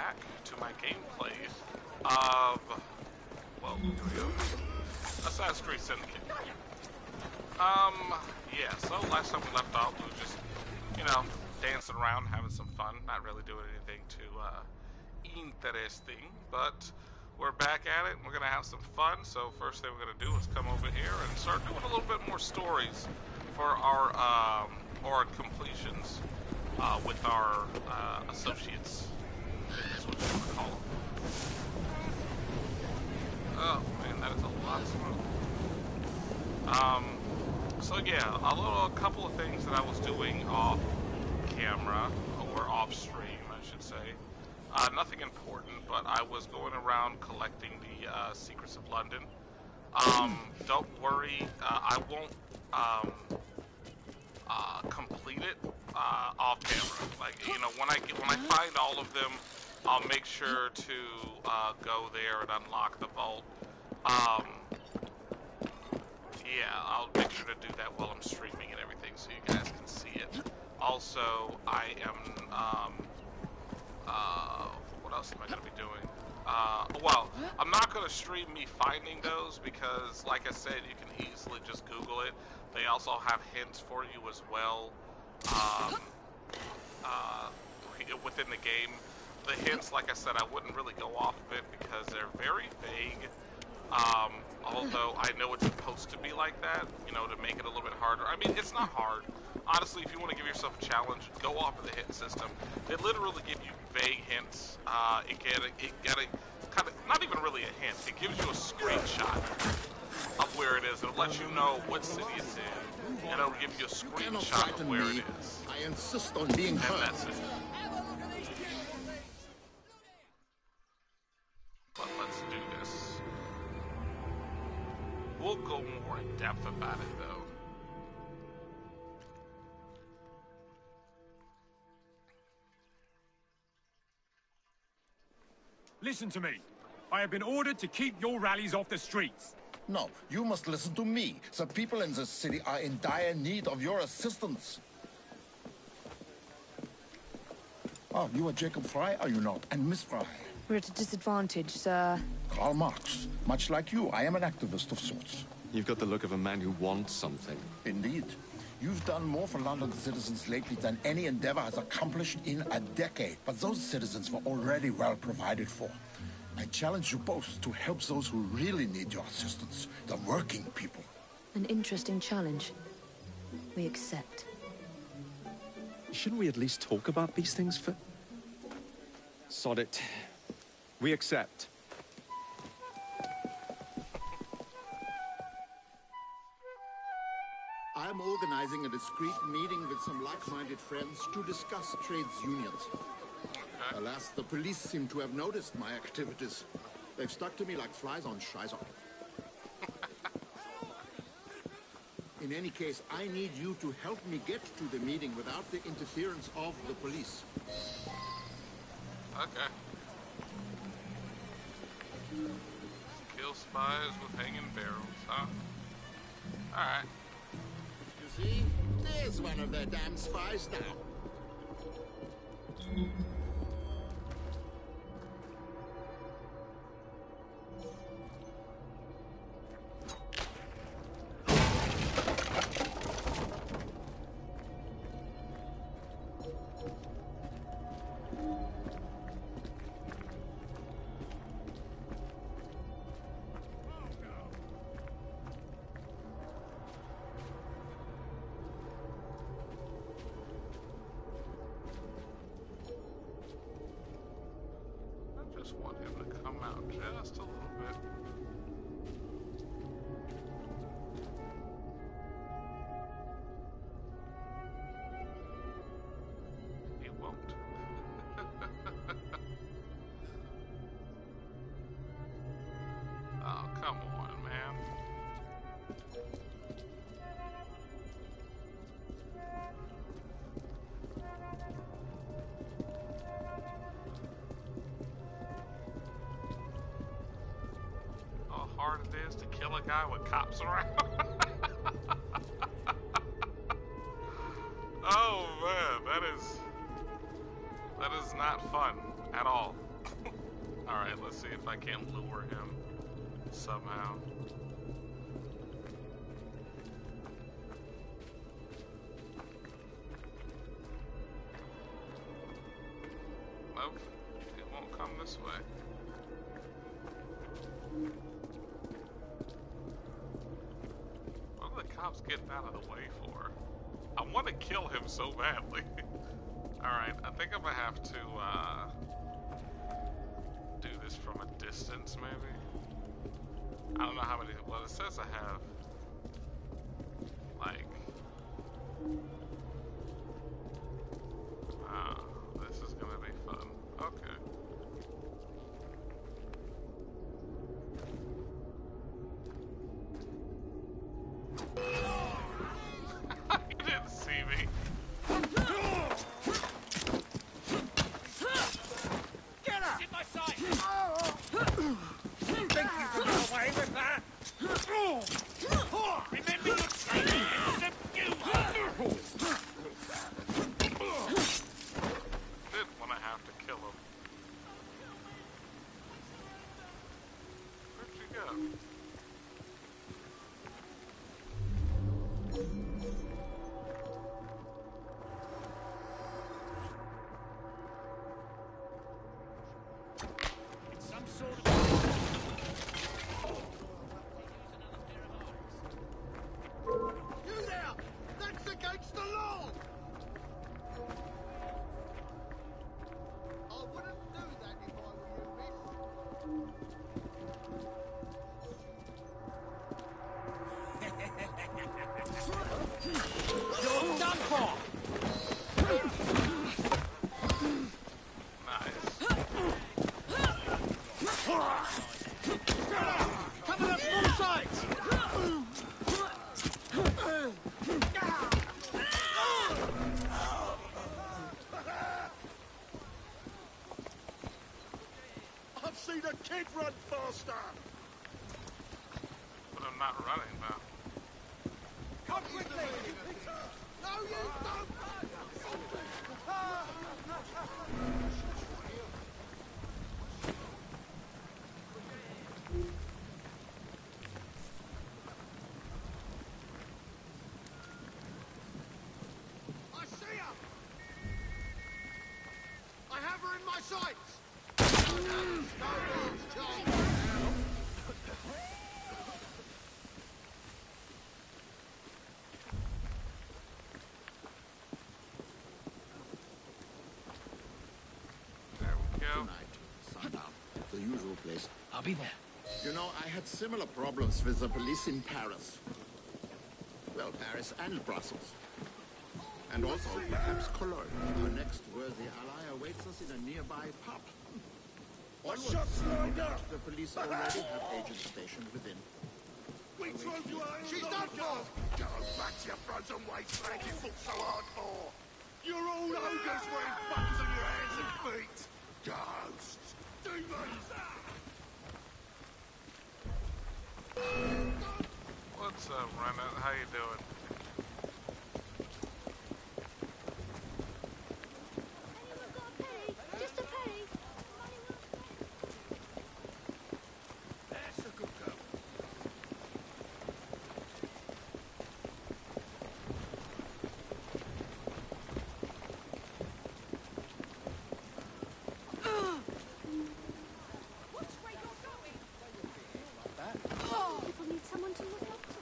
back to my gameplay of, well, here we go, Assassin's Creed Syndicate. Yeah, so last time we left off, we were just, you know, dancing around, having some fun, not really doing anything too, interesting, but we're back at it, and we're gonna have some fun. So first thing we're gonna do is come over here and start doing a little bit more stories for our, or completions, with our, associates, is what you want to call them. Oh, man, that is a lot of smoke. So yeah, a couple of things that I was doing off camera, or off stream, I should say. Nothing important, but I was going around collecting the secrets of London. Don't worry, I won't complete it off camera. Like, you know, when I find all of them, I'll make sure to go there and unlock the vault. Yeah, I'll make sure to do that while I'm streaming and everything, so you guys can see it. Also, I am what else am I going to be doing? Well, I'm not going to stream me finding those because, like I said, you can easily just Google it. They also have hints for you as well within the game. The hints, like I said, I wouldn't really go off of it because they're very vague. Although I know it's supposed to be like that, you know, to make it a little bit harder. I mean, it's not hard. Honestly, if you want to give yourself a challenge, go off of the hint system. They literally give you vague hints. It get a kind of, not even really a hint. It gives you a screenshot of where it is. It'll let you know what city it's in, and it'll give you a screenshot of where it is. I insist on being heard. That's it. But let's do this. We'll go more in depth about it, though. Listen to me. I have been ordered to keep your rallies off the streets. No, you must listen to me. The people in this city are in dire need of your assistance. Oh, you are Jacob Fry, are you not? And Miss Fry? We're at a disadvantage, sir. Karl Marx. Much like you, I am an activist of sorts. You've got the look of a man who wants something. Indeed. You've done more for London citizens lately than any endeavor has accomplished in a decade. But those citizens were already well provided for. I challenge you both to help those who really need your assistance, the working people. An interesting challenge. We accept. Shouldn't we at least talk about these things for... Sod it. We accept. I am organizing a discreet meeting with some like-minded friends to discuss trades unions. Alas, the police seem to have noticed my activities. They've stuck to me like flies on Scheisser. In any case, I need you to help me get to the meeting without the interference of the police. Okay. Kill spies with hanging barrels, huh? Alright. You see? There's one of their damn spies now. Want him to come out just a little bit. He won't. Oh, come on, man. Hard it is to kill a guy with cops around. Oh man, that is not fun. at all. Alright, let's see if I can lure him somehow. Nope, it won't come this way. What are the cops getting out of the way for? I want to kill him so badly. Alright, I think I'm gonna have to, do this from a distance, maybe? I don't know how many, well, it says I have, like, this is gonna be fun. Okay. You didn't see me. Get up! In my sight! Think you can get away with that? Remember your training and subdue her! Didn't want to have to kill him. Where'd she go? It's some sort of... You there! That's against the law! I wouldn't do that if I were you, miss. You're done for! Nice. Coming up all sides! I've seen a kid run faster! But I'm not running now. Come quickly! No, you don't! I see her! I have her in my sights! No rules, Charles! There we go. Tonight, sundown, the usual place. I'll be there. You know, I had similar problems with the police in Paris. Well, Paris and Brussels. And also, perhaps Cologne. Our next worthy ally awaits us in a nearby pub. Shots lined up! The police already have agents stationed within. We drove you out. She's done for! Go back to your frozen wasteland you fought so hard for! You're all ogres wearing buttons on your hands and feet! Ghosts! Demons! What's up, Renan? How you doing? Just a penny. That's a good girl. People need someone to look after.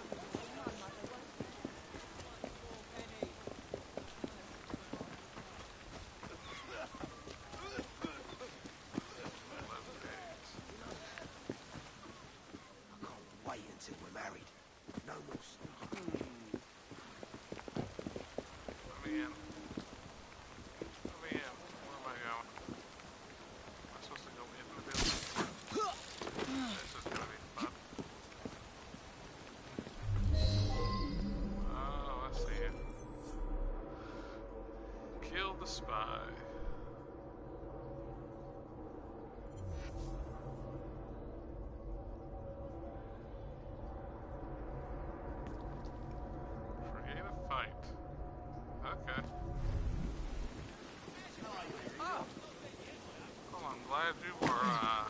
glad you are,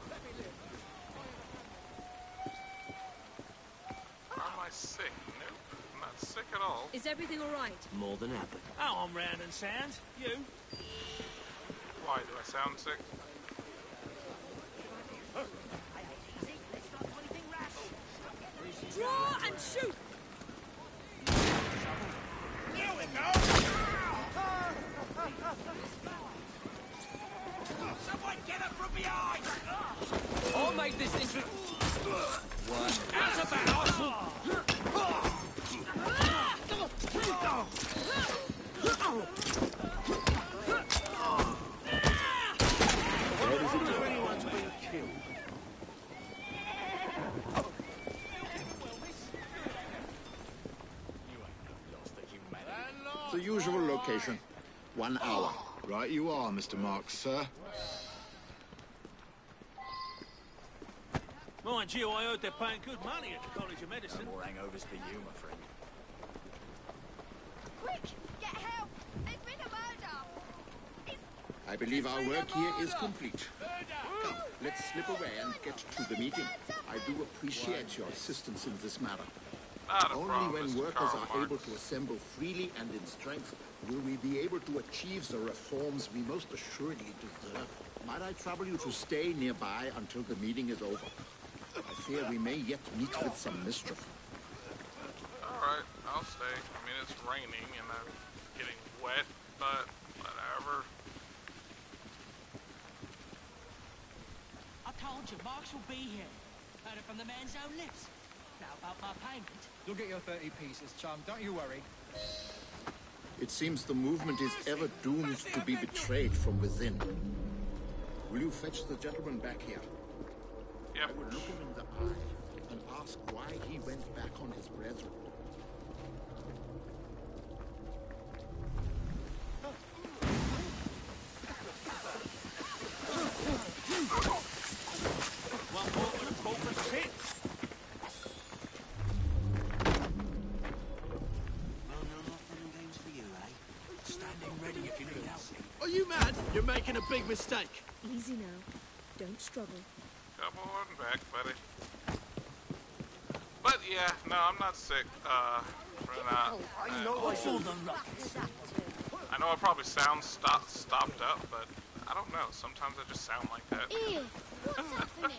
Am I sick? Nope. I'm not sick at all. Is everything all right? More than happy. Oh, I'm round and sound. You? Why, do I sound sick? Draw and shoot! Here we go! Someone get her from behind! I'll make this interesting. That's about Anyone's been killed. The usual location. 1 hour. Right you are, Mr. Marks, sir. Mind you, I heard they're paying good money at the College of Medicine. No more hangovers for you, my friend. Quick! Get help! There's been a murder! I believe our work here is complete. Come, let's slip away and get to the meeting. I do appreciate your assistance in this matter. Not a Only problem, when Mr. workers Karl are able Marx. to assemble freely and in strength will we be able to achieve the reforms we most assuredly deserve. Might I trouble you to stay nearby until the meeting is over? I fear we may yet meet with some mischief. Alright, I'll stay. I mean, it's raining and I'm getting wet, but whatever. I told you, Marks will be here. Heard it from the man's own lips. Now about my payment. You'll get your 30 pieces, chum. Don't you worry. It seems the movement is ever doomed to be betrayed from within. Will you fetch the gentleman back here? Yep. I would look him in the eye and ask why he went back on his brethren. One more for the corporate pit. Well, no more fun and games for you, eh? Standing ready if you need help. Are you mad? You're making a big mistake. Easy now. Don't struggle. Come on back, buddy. But yeah, no, I'm not sick. We're not. I saw the rockets. I know I probably sound stopped up, but I don't know. Sometimes I just sound like that. Ew! What's happening?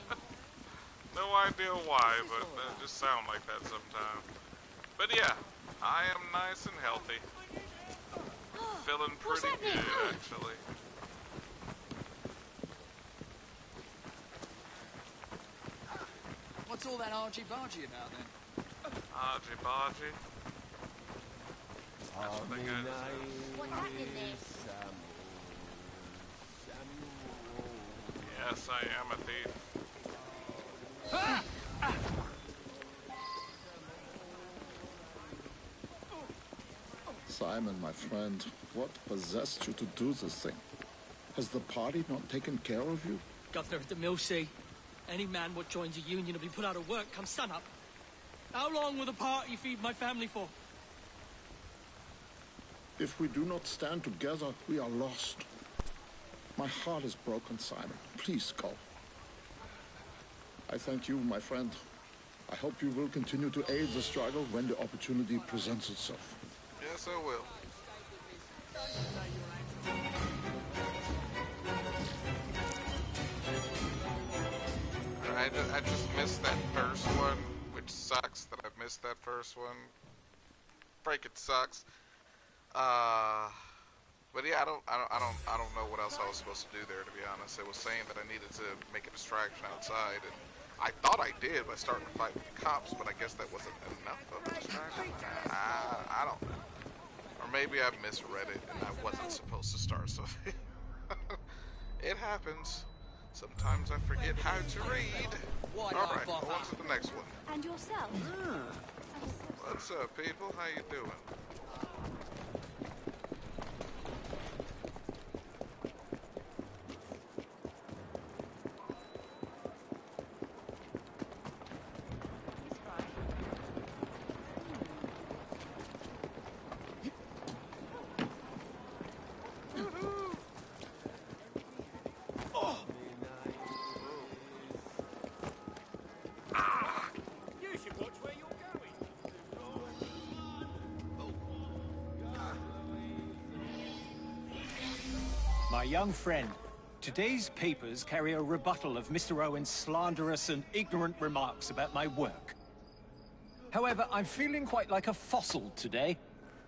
No idea why, but I just sound like that sometimes. But yeah, I am nice and healthy. Feeling What's pretty happening? good, actually. What's all that argy-bargy about, then? Argy-bargy. That's what they got. What's happening there? Yes, I am a thief. Simon, my friend, what possessed you to do this thing? Has the party not taken care of you? Governor at the mill see. Any man what joins a union will be put out of work come sunup. How long will the party feed my family for? If we do not stand together, we are lost. My heart is broken, Simon. Please go. I thank you, my friend. I hope you will continue to aid the struggle when the opportunity presents itself. Yes, I will. I just missed that first one, which sucks that I missed that first one. Freaking sucks. But yeah, I don't know what else I was supposed to do there, to be honest. It was saying that I needed to make a distraction outside, and I thought I did by starting to fight with the cops, but I guess that wasn't enough of a distraction. I don't know. Or maybe I misread it and I wasn't supposed to start something. It happens. Sometimes I forget how to read. Alright, on to the next one. And yourself? What's up, people? How you doing? young friend. Today's papers carry a rebuttal of Mr. Owen's slanderous and ignorant remarks about my work. However, I'm feeling quite like a fossil today.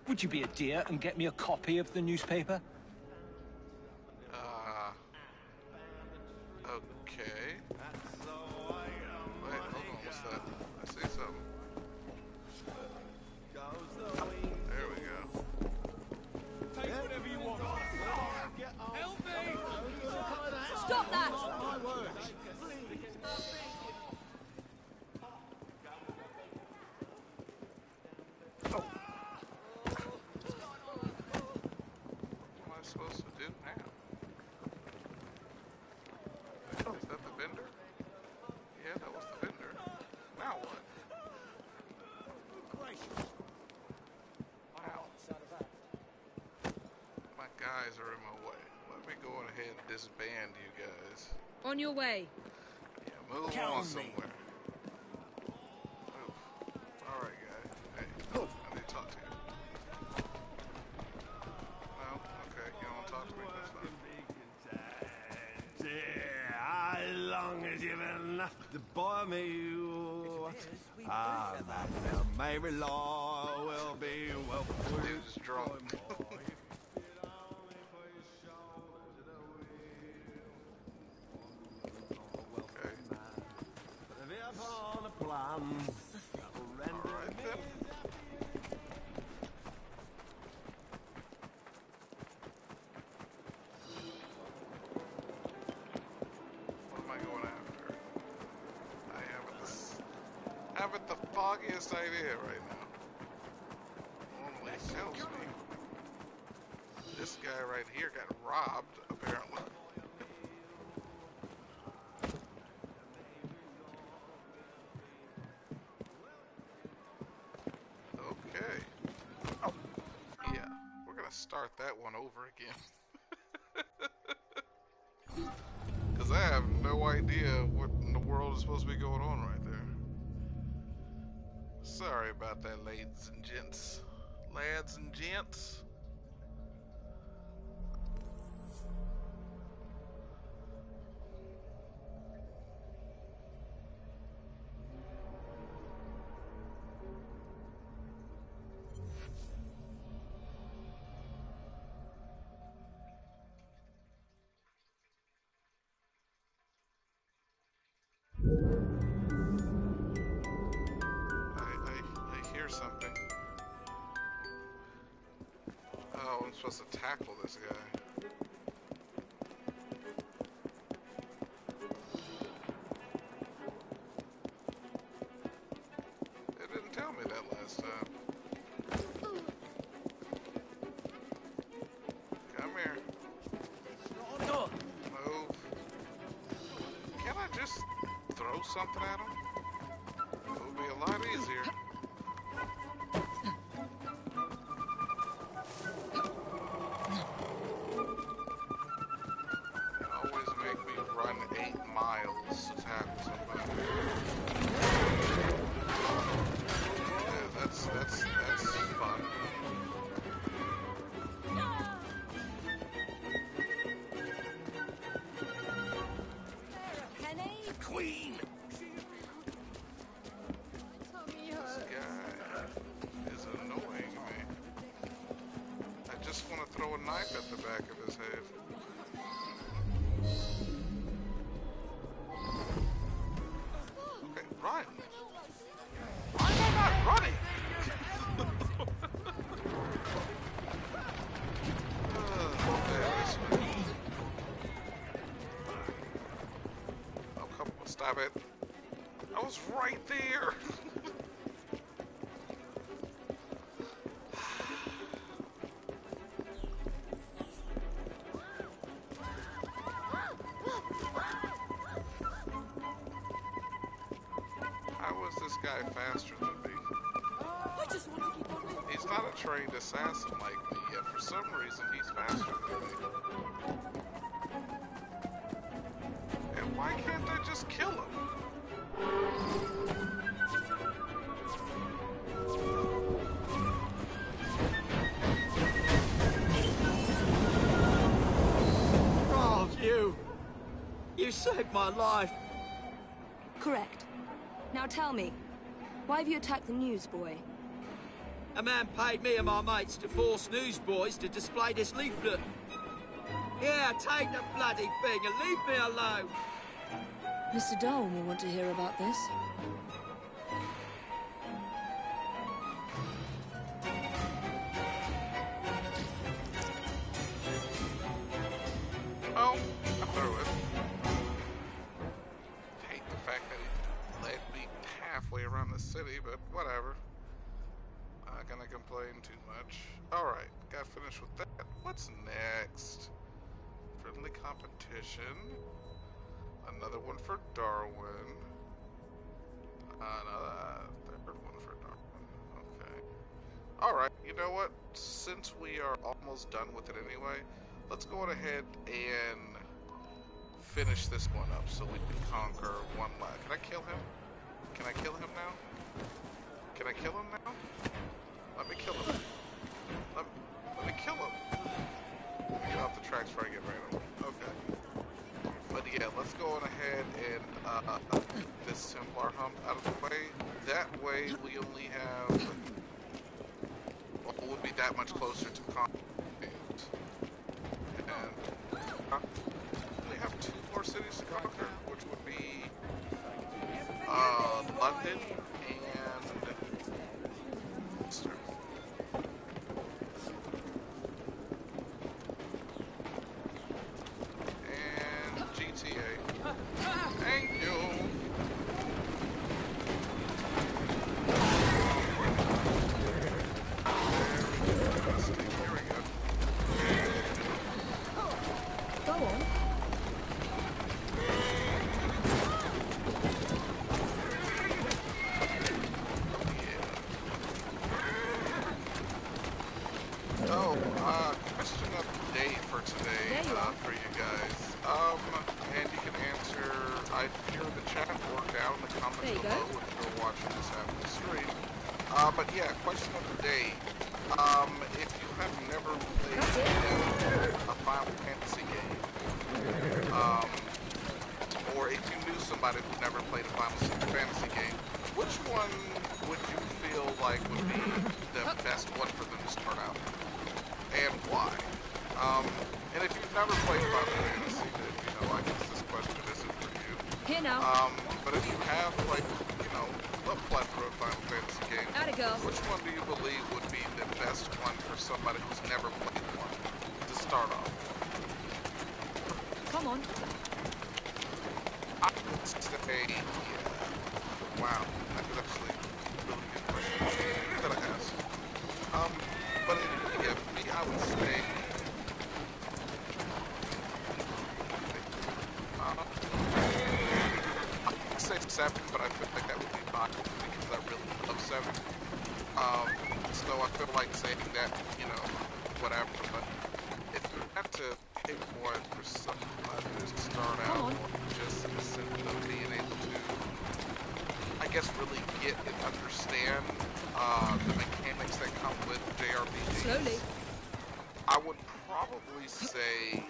Would you be a dear and get me a copy of the newspaper? Okay. Wait, hold on, what's that? I see something. There we go. Take whatever you want. Help me! Stop that! What am I supposed to do now? Is that the vendor? Yeah, that was the vendor. Now what? Wow. My guys are in my way. Let me go ahead and disband you guys. On your way. Yeah, move on somewhere. Move. Alright, guys. Hey, I need to talk to you. No? Okay, you don't want to talk to me? That's fine. How long as you've enough to buy me? Ah, that Mary Law will be well. Dude's drunk. Okay. Alright then. What am I going after? I haven't the foggiest idea right now. Normally it tells me. This guy right here got robbed, apparently. Okay. Yeah, we're gonna start that one over again. Because I have no idea what in the world is supposed to be going on right there. Sorry about that, ladies and gents. Lads and gents. I hear something. Oh, I'm supposed to tackle this guy. It didn't tell me that last time. Come here. Move. Can't I just throw something at him? It would be a lot easier. Always make me run 8 miles to tackle somebody. Yeah, that's fun. Penny? Queen! This guy is annoying me. I just want to throw a knife at the back of his head. Okay, run! Why am I not running? There this way. Oh, come on, stop it. I was right there. How is this guy faster than me? I just want to keep on living. He's not a trained assassin like me, yet for some reason he's faster than me. And why can't I just kill him? You saved my life. Correct. Now tell me, why have you attacked the newsboy? A man paid me and my mates to force newsboys to display this leaflet. Yeah, take the bloody thing and leave me alone. Mr. Darwin will want to hear about this. Oh, I'm through it. Hate the fact that he led me halfway around the city, but whatever. Not gonna complain too much. Alright, got finished with that. What's next? Friendly competition. Another one for Darwin. Another third one for Darwin. Okay. Alright, you know what? Since we are almost done with it anyway, let's go on ahead and finish this one up so we can conquer one last. Can I kill him? Can I kill him now? Can I kill him now? Let me kill him. Let me kill him. Let me get off the tracks before I get random. Okay. But yeah, let's go on ahead and get this Templar hump out of the way. That way we only have... Well, we'll be that much closer to conquering. And we have 2 more cities to conquer, which would be London and Worcester. And GTA. Thank you. Here we go. Go on. Oh, question of the day for today, for you guys. And you can answer either in the chat or down in the comments below if you're watching this after the stream. But yeah, question of the day. If you have never played a Final Fantasy game, or if you knew somebody who never played a Final Fantasy game, which one would you feel like would be the best one for them to start out with? And why? And if you've never played Final Fantasy, then, you know, I guess this question isn't for you. Here now. But if you have, like, you know, a plethora of Final Fantasy games, which one do you believe would be the best one for somebody who's never played one to start off? Come on. I would say, yeah. Wow, that is actually a really good question that I asked. But yeah, for me, I would say, I'd say 7, but I feel like that would be 5 because I really love 7. So I feel like saying that, you know, whatever, but if you have to pick one for somebody to start out, just in the sense of being able to, I guess, really get and understand the mechanics that come with JRPGs. Slowly. I would probably say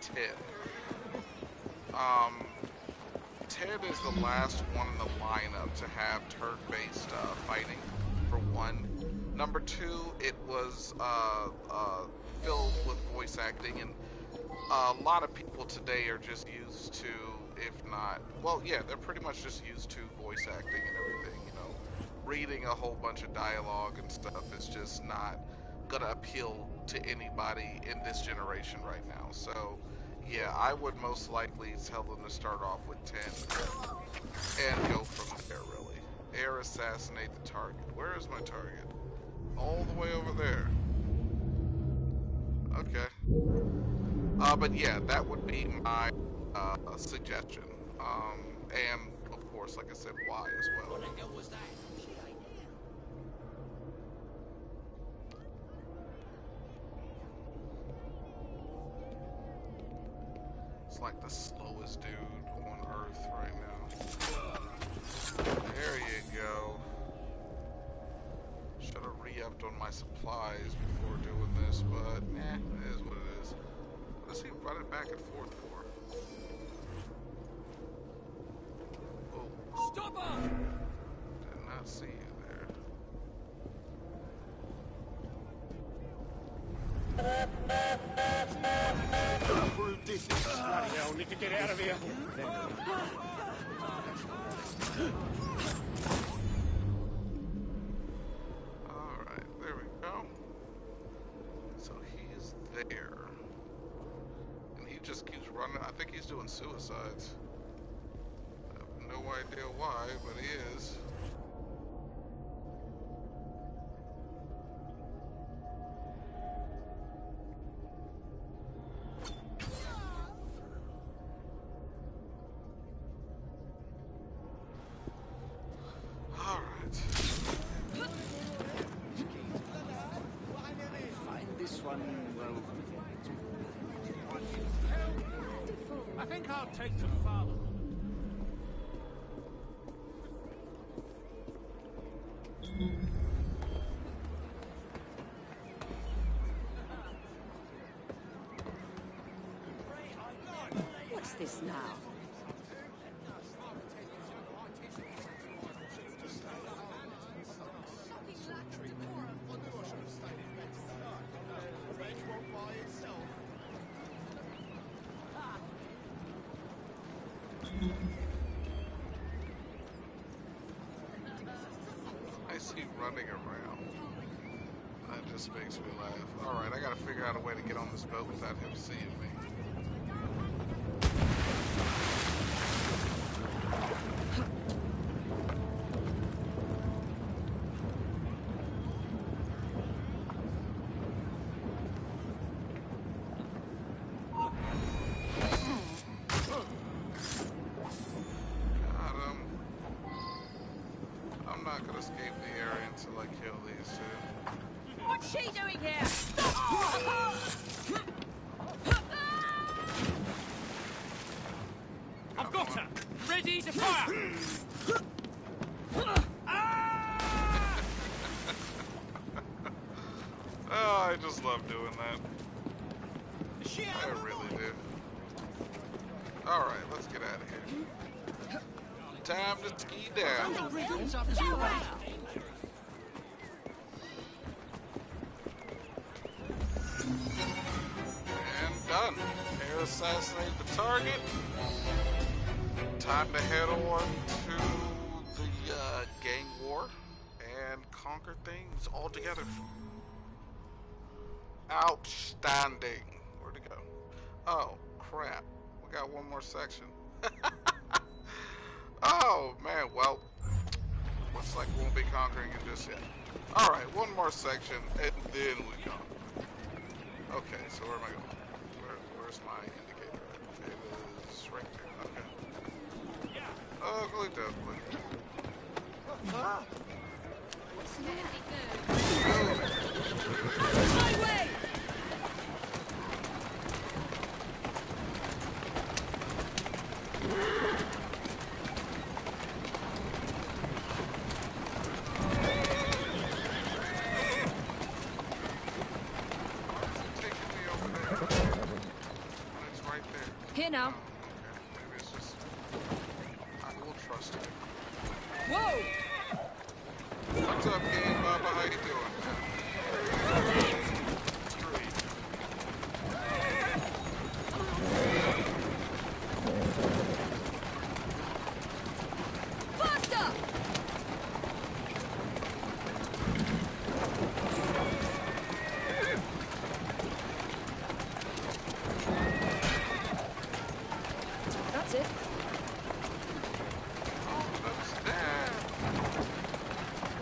10. 10 is the last one in the lineup to have turn-based fighting, for one. Number 2, it was filled with voice acting, and a lot of people today are just used to, if not, well, yeah, they're pretty much just used to voice acting and everything, you know. Reading a whole bunch of dialogue and stuff is just not gonna appeal to anybody in this generation right now. So, yeah, I would most likely tell them to start off with 10 and go from there, really. Air assassinate the target. Where is my target? All the way over there. Okay. But yeah, that would be my suggestion. And of course, like I said, why as well. What the hell was that? It's like the slowest dude on Earth right now. There you go. Should have re-upped on my supplies before doing this, but it is what it is. What is he running back and forth for? to get out of here. Alright, there we go. So he's there. And he just keeps running. I think he's doing suicides. I have no idea why, but he is. I think I'll take to father. What's this now? I see running around. That just makes me laugh. Alright, I gotta figure out a way to get on this boat without him seeing me. Escape the area until I kill these two. What's she doing here? I've got her! Ready to fire! Oh, I just love doing that. I really do. Alright, let's get out of here. Time to ski down. And done. Air assassinate the target. Time to head on to the gang war and conquer things all together. Outstanding. Where'd it go? Oh, crap. We got one more section. Oh, man, well, looks like we won't be conquering it just yet. Alright, one more section, and then we conquer. Okay, so where am I going? Where's my indicator at? It is right there, okay. Ugly duckling. My way! Here now. Okay, maybe it's just... I will trust it. Whoa! What's up, game Baba? How you doing? Street. Faster! That's it. Oh, that's that.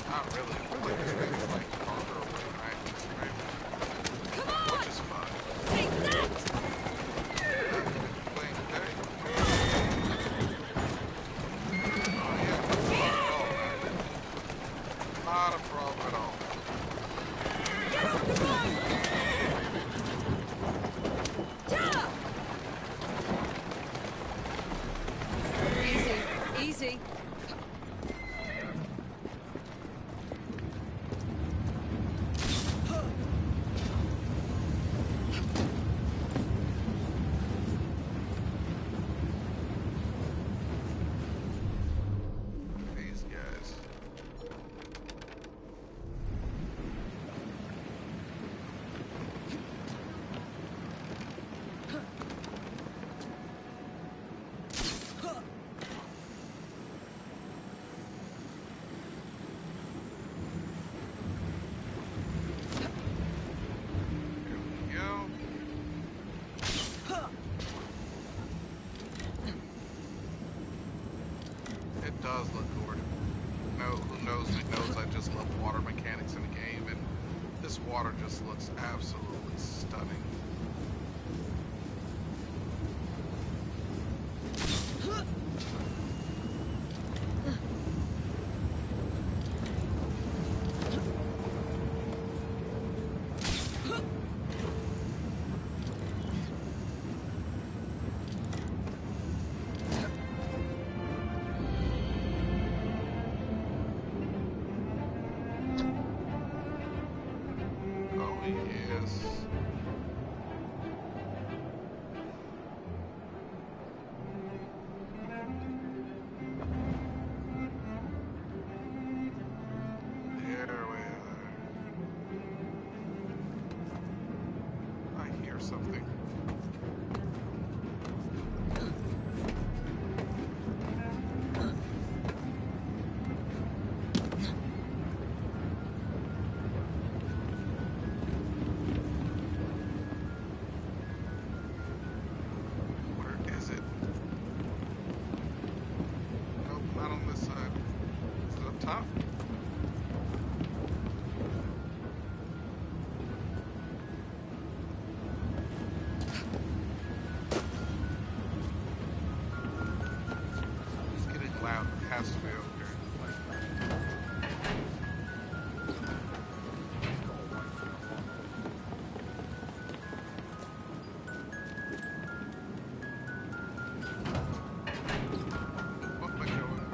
Not really. I feel like this thing is like conquer away, right? Come on! Which is fun. Take that! Playing today. Oh, yeah. Not a problem at all. Get off the road! Easy, easy. These guys. does look gorgeous. Who knows me knows I just love water mechanics in the game, and this water just looks absolutely stunning. Oh, yes. There we are. I hear something. Where is it? Nope, not on this side. Is it up top? It's getting loud. It has to be over here. What am I going?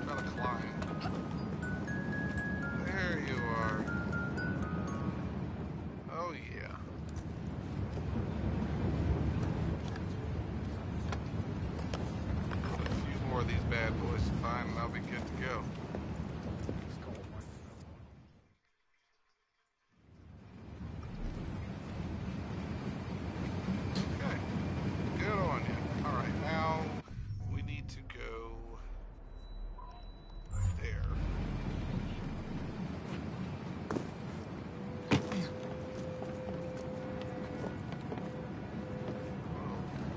Gotta climb. There you are. Oh yeah. A few more of these bad boys to find and I'll be good to go. Okay. Good on you. Alright, now we need to go there.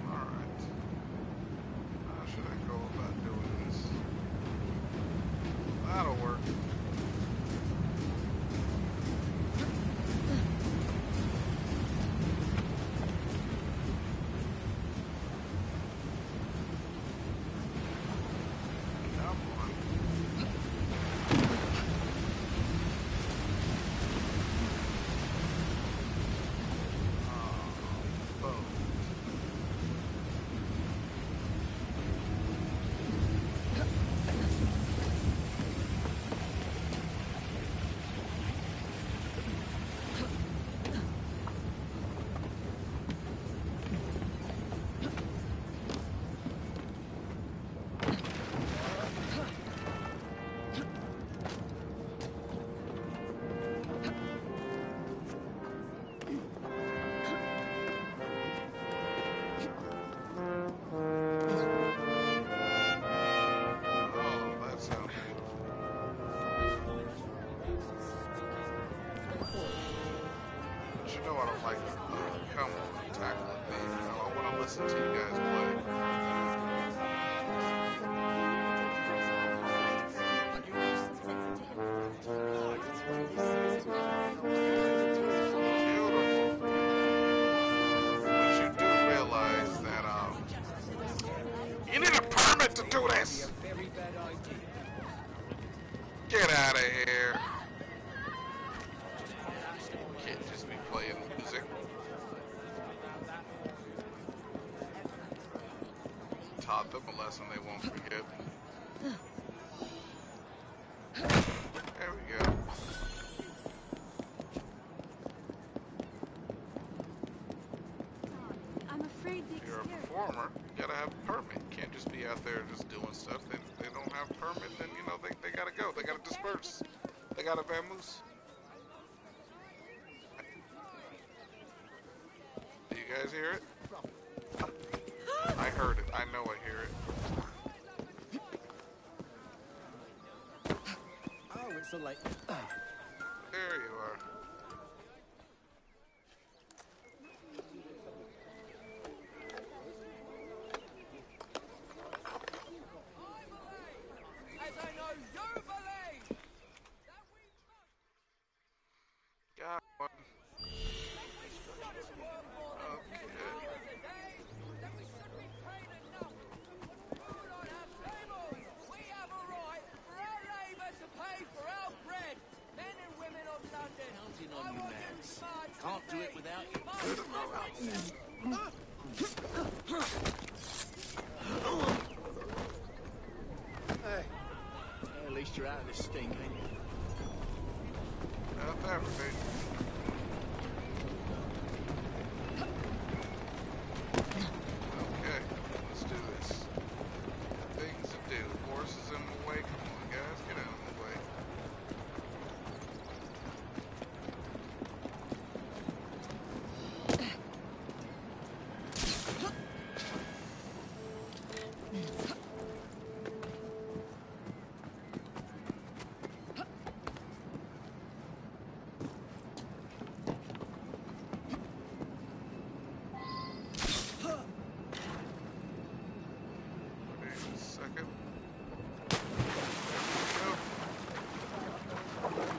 Alright. How should I go about doing this? That'll work. Come on. Boom. Oh, that sounds beautiful. But you know I don't like come on, tackling me. You know, I want to listen to you guys play. Beautiful. But you do realize that you need a permit to do this. Get out of here. Can't just be playing music. Taught them a lesson they won't forget. There we go. I'm afraid the If you're a experience... performer, you gotta have a permit. You can't just be out there just doing stuff. They don't have a permit, then you know they gotta go. They gotta disperse. They gotta vamoose. Do you guys hear it? I heard it. I know I hear it. Oh, it's a late. There you are. least you're out of the stink, ain't you? Not that right. Okay, let's do this. Got things to do. Horse is in the way. Come on, guys, get out of the way. Wait a second.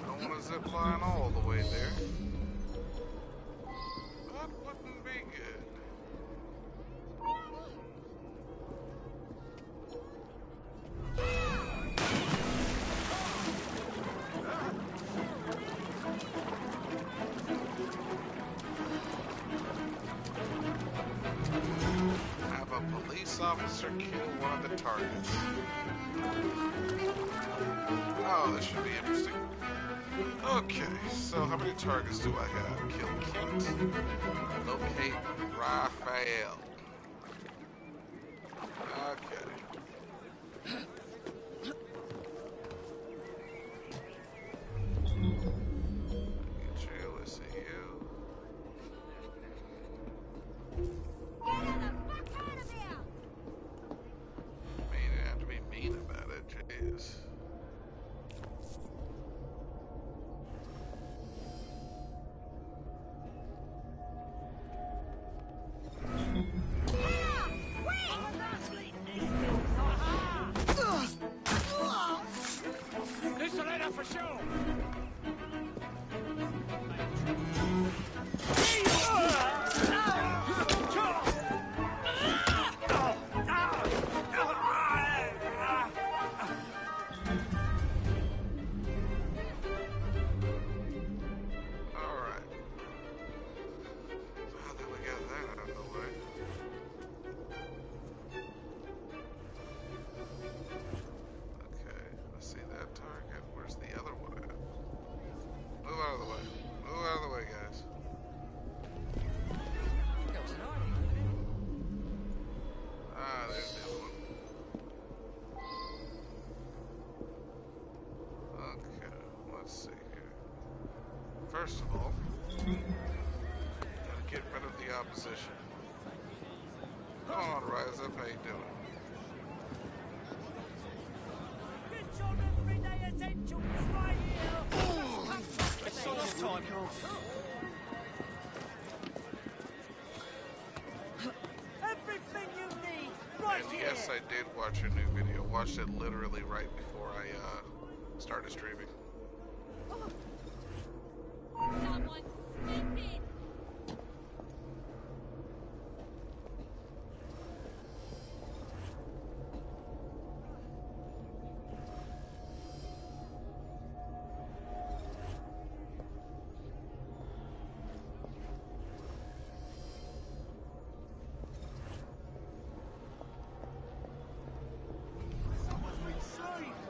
Don't want to zip line all the way there. That wouldn't be good. Have a police officer kill one of the targets. Oh, this should be interesting. Okay, so how many targets do I have? Kill Kent. Locate Raphael. Okay. Get you, let's see you. Mean, you have to be mean about it, jeez. This will end up for sure. Alright. So how did we get that out of the way? Okay, let's see that target. Where's the other one at? Move out of the way. Move out of the way, guys. Ah, there's the other one. Okay, let's see here. First of all, gotta get rid of the opposition. Come on, Rise Up, how you doing? It's on this time. Everything you need, right And here. yes, I did watch your new video. Watched it literally right before I started streaming. Someone stupid.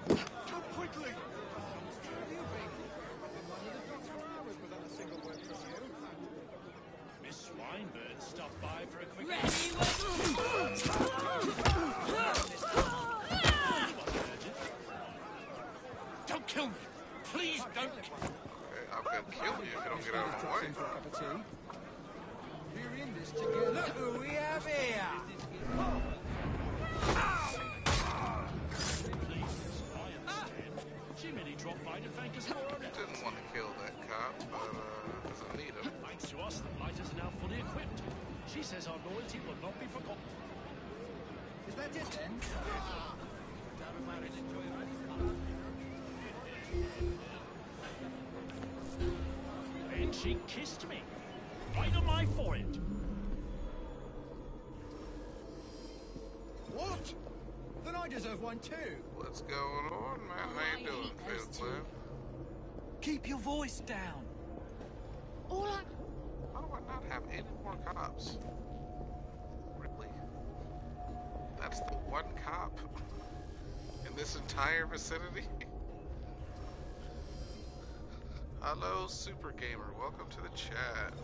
Miss Swinburne stopped by for a quick... Don't kill me! Please don't kill me! Okay, I'm gonna kill you if you don't get out of my way. Look who we have here! She merely dropped by to thank us for her efforts. Didn't want to kill that cop, but doesn't need him. Thanks to us, the lighters are now fully equipped. She says our loyalty will not be forgotten. Is that it then? And she kissed me. Right on my forehead. What? Then I deserve one too. What's going on, man? How you doing, Field Plan? Keep your voice down. How do I not have any more cops? Really? That's the one cop in this entire vicinity? Hello, Super Gamer. Welcome to the chat.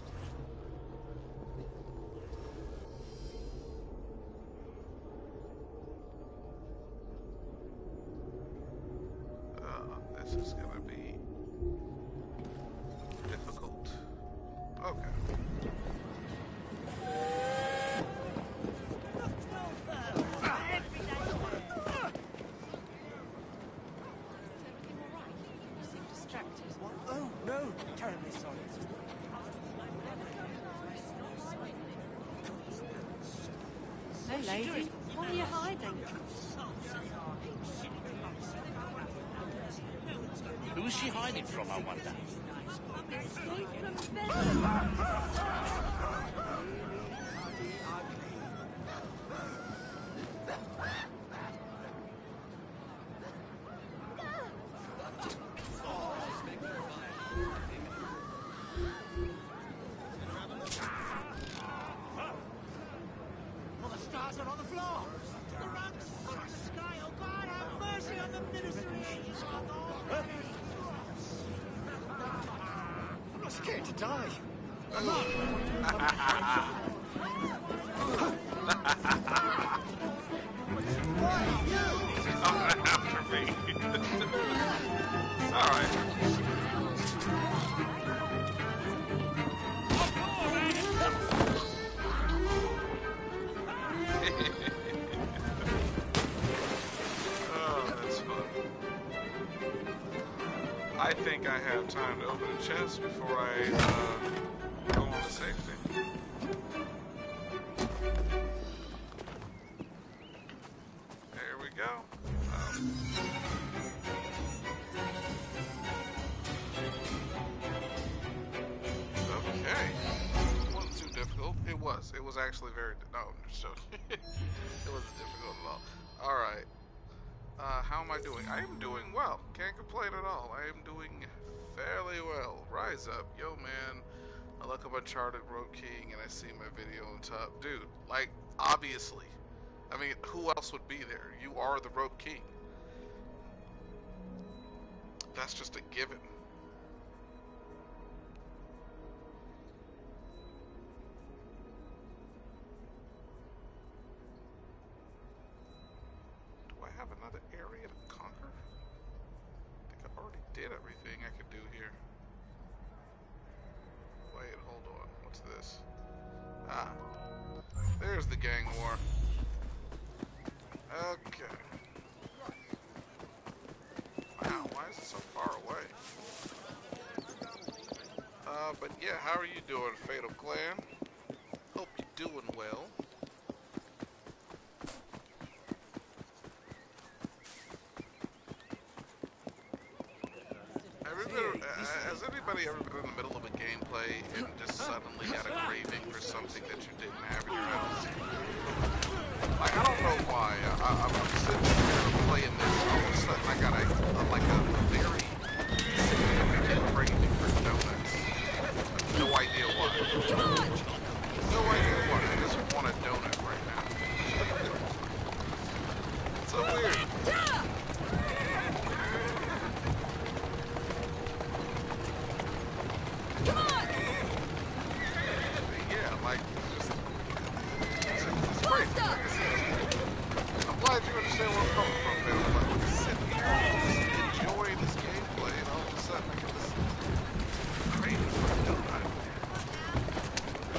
This is gonna be difficult. Okay. Oh, no. Terribly sorry. No, lady. Why are you hiding? Who's she hiding from, I wonder? Escape from Bedlam. All the stars are on the floor. The ranks are in the sky. Oh, God, have mercy on the ministry. I'm not scared to die. I'm not. After me. Alright. Oh, that's fun. I think I have time to open a chest before I go on to safety. There we go. Okay. It wasn't too difficult. It was. It was actually very... No, I'm just joking. It wasn't difficult at all. Alright. How am I doing? I am doing well. Can't complain at all. I am doing fairly well. Rise up. Yo, man. I look up Uncharted Road King and I see my video on top. Dude, like, obviously. I mean, who else would be there? You are the Road King. That's just a given. Do I have another area to conquer? I think I already did everything I could do here. Wait, hold on. What's this? Ah. There's the gang war. Okay. Wow, why is it so far away? But yeah, how are you doing, Fatal Clan? Hope you're doing well. Has anybody ever been in the middle of a gameplay and just suddenly got a craving for something that you didn't have in your house? Like, I don't know why. I'm sitting here playing this, all of a sudden I got a very significant craving for donuts. No idea why. No idea why. I just want a donut right now. It's so weird. Come on! Yeah, like, it's great. Like I said, I'm glad you understand where I'm coming from, man. I'm like, sitting here, just enjoying this gameplay, and all of a sudden I get this craving for a donut.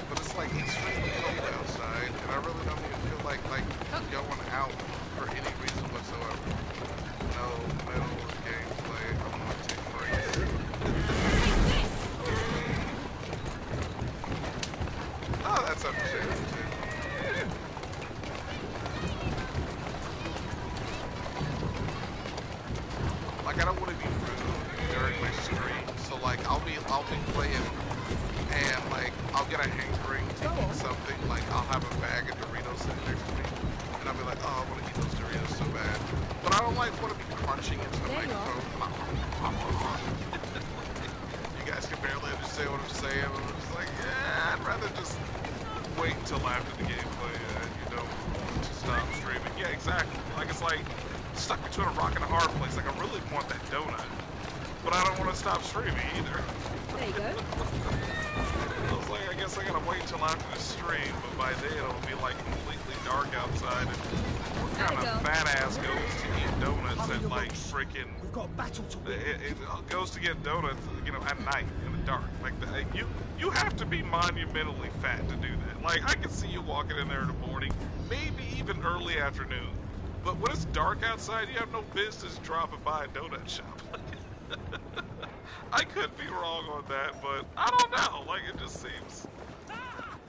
But it's like extremely cold outside, and I really don't even feel like going out for any reason whatsoever. No gameplay. I want to take breaks. Oh, that's understandable too. Like, I don't want to be rude during my stream, so like I'll be playing, and like I'll get a hankering to eat something. Like I'll have a bag of Doritos sitting next to me, and I'll be like, oh, I want to eat those Doritos so bad, but I don't like want to be crunching into the microphone. You guys can barely understand what I'm saying. I'm just like, yeah, I'd rather just wait until after the gameplay, to stop streaming. Yeah, exactly. Like, it's like stuck between a rock and a hard place. Like, I really want that donut, But I don't want to stop streaming either. There you go. I was like, I guess I gotta wait till after the stream, but by then it'll be like completely dark outside. And what kind of fat ass goes to eat donuts at like freaking? We've got a battle to win. It goes to get donuts, you know, at night in the dark. Like you have to be monumentally fat to do that. Like I can see you walking in there in the morning, maybe even early afternoon. But when it's dark outside, you have no business dropping by a donut shop. I could be wrong on that, but I don't know. Like, it just seems...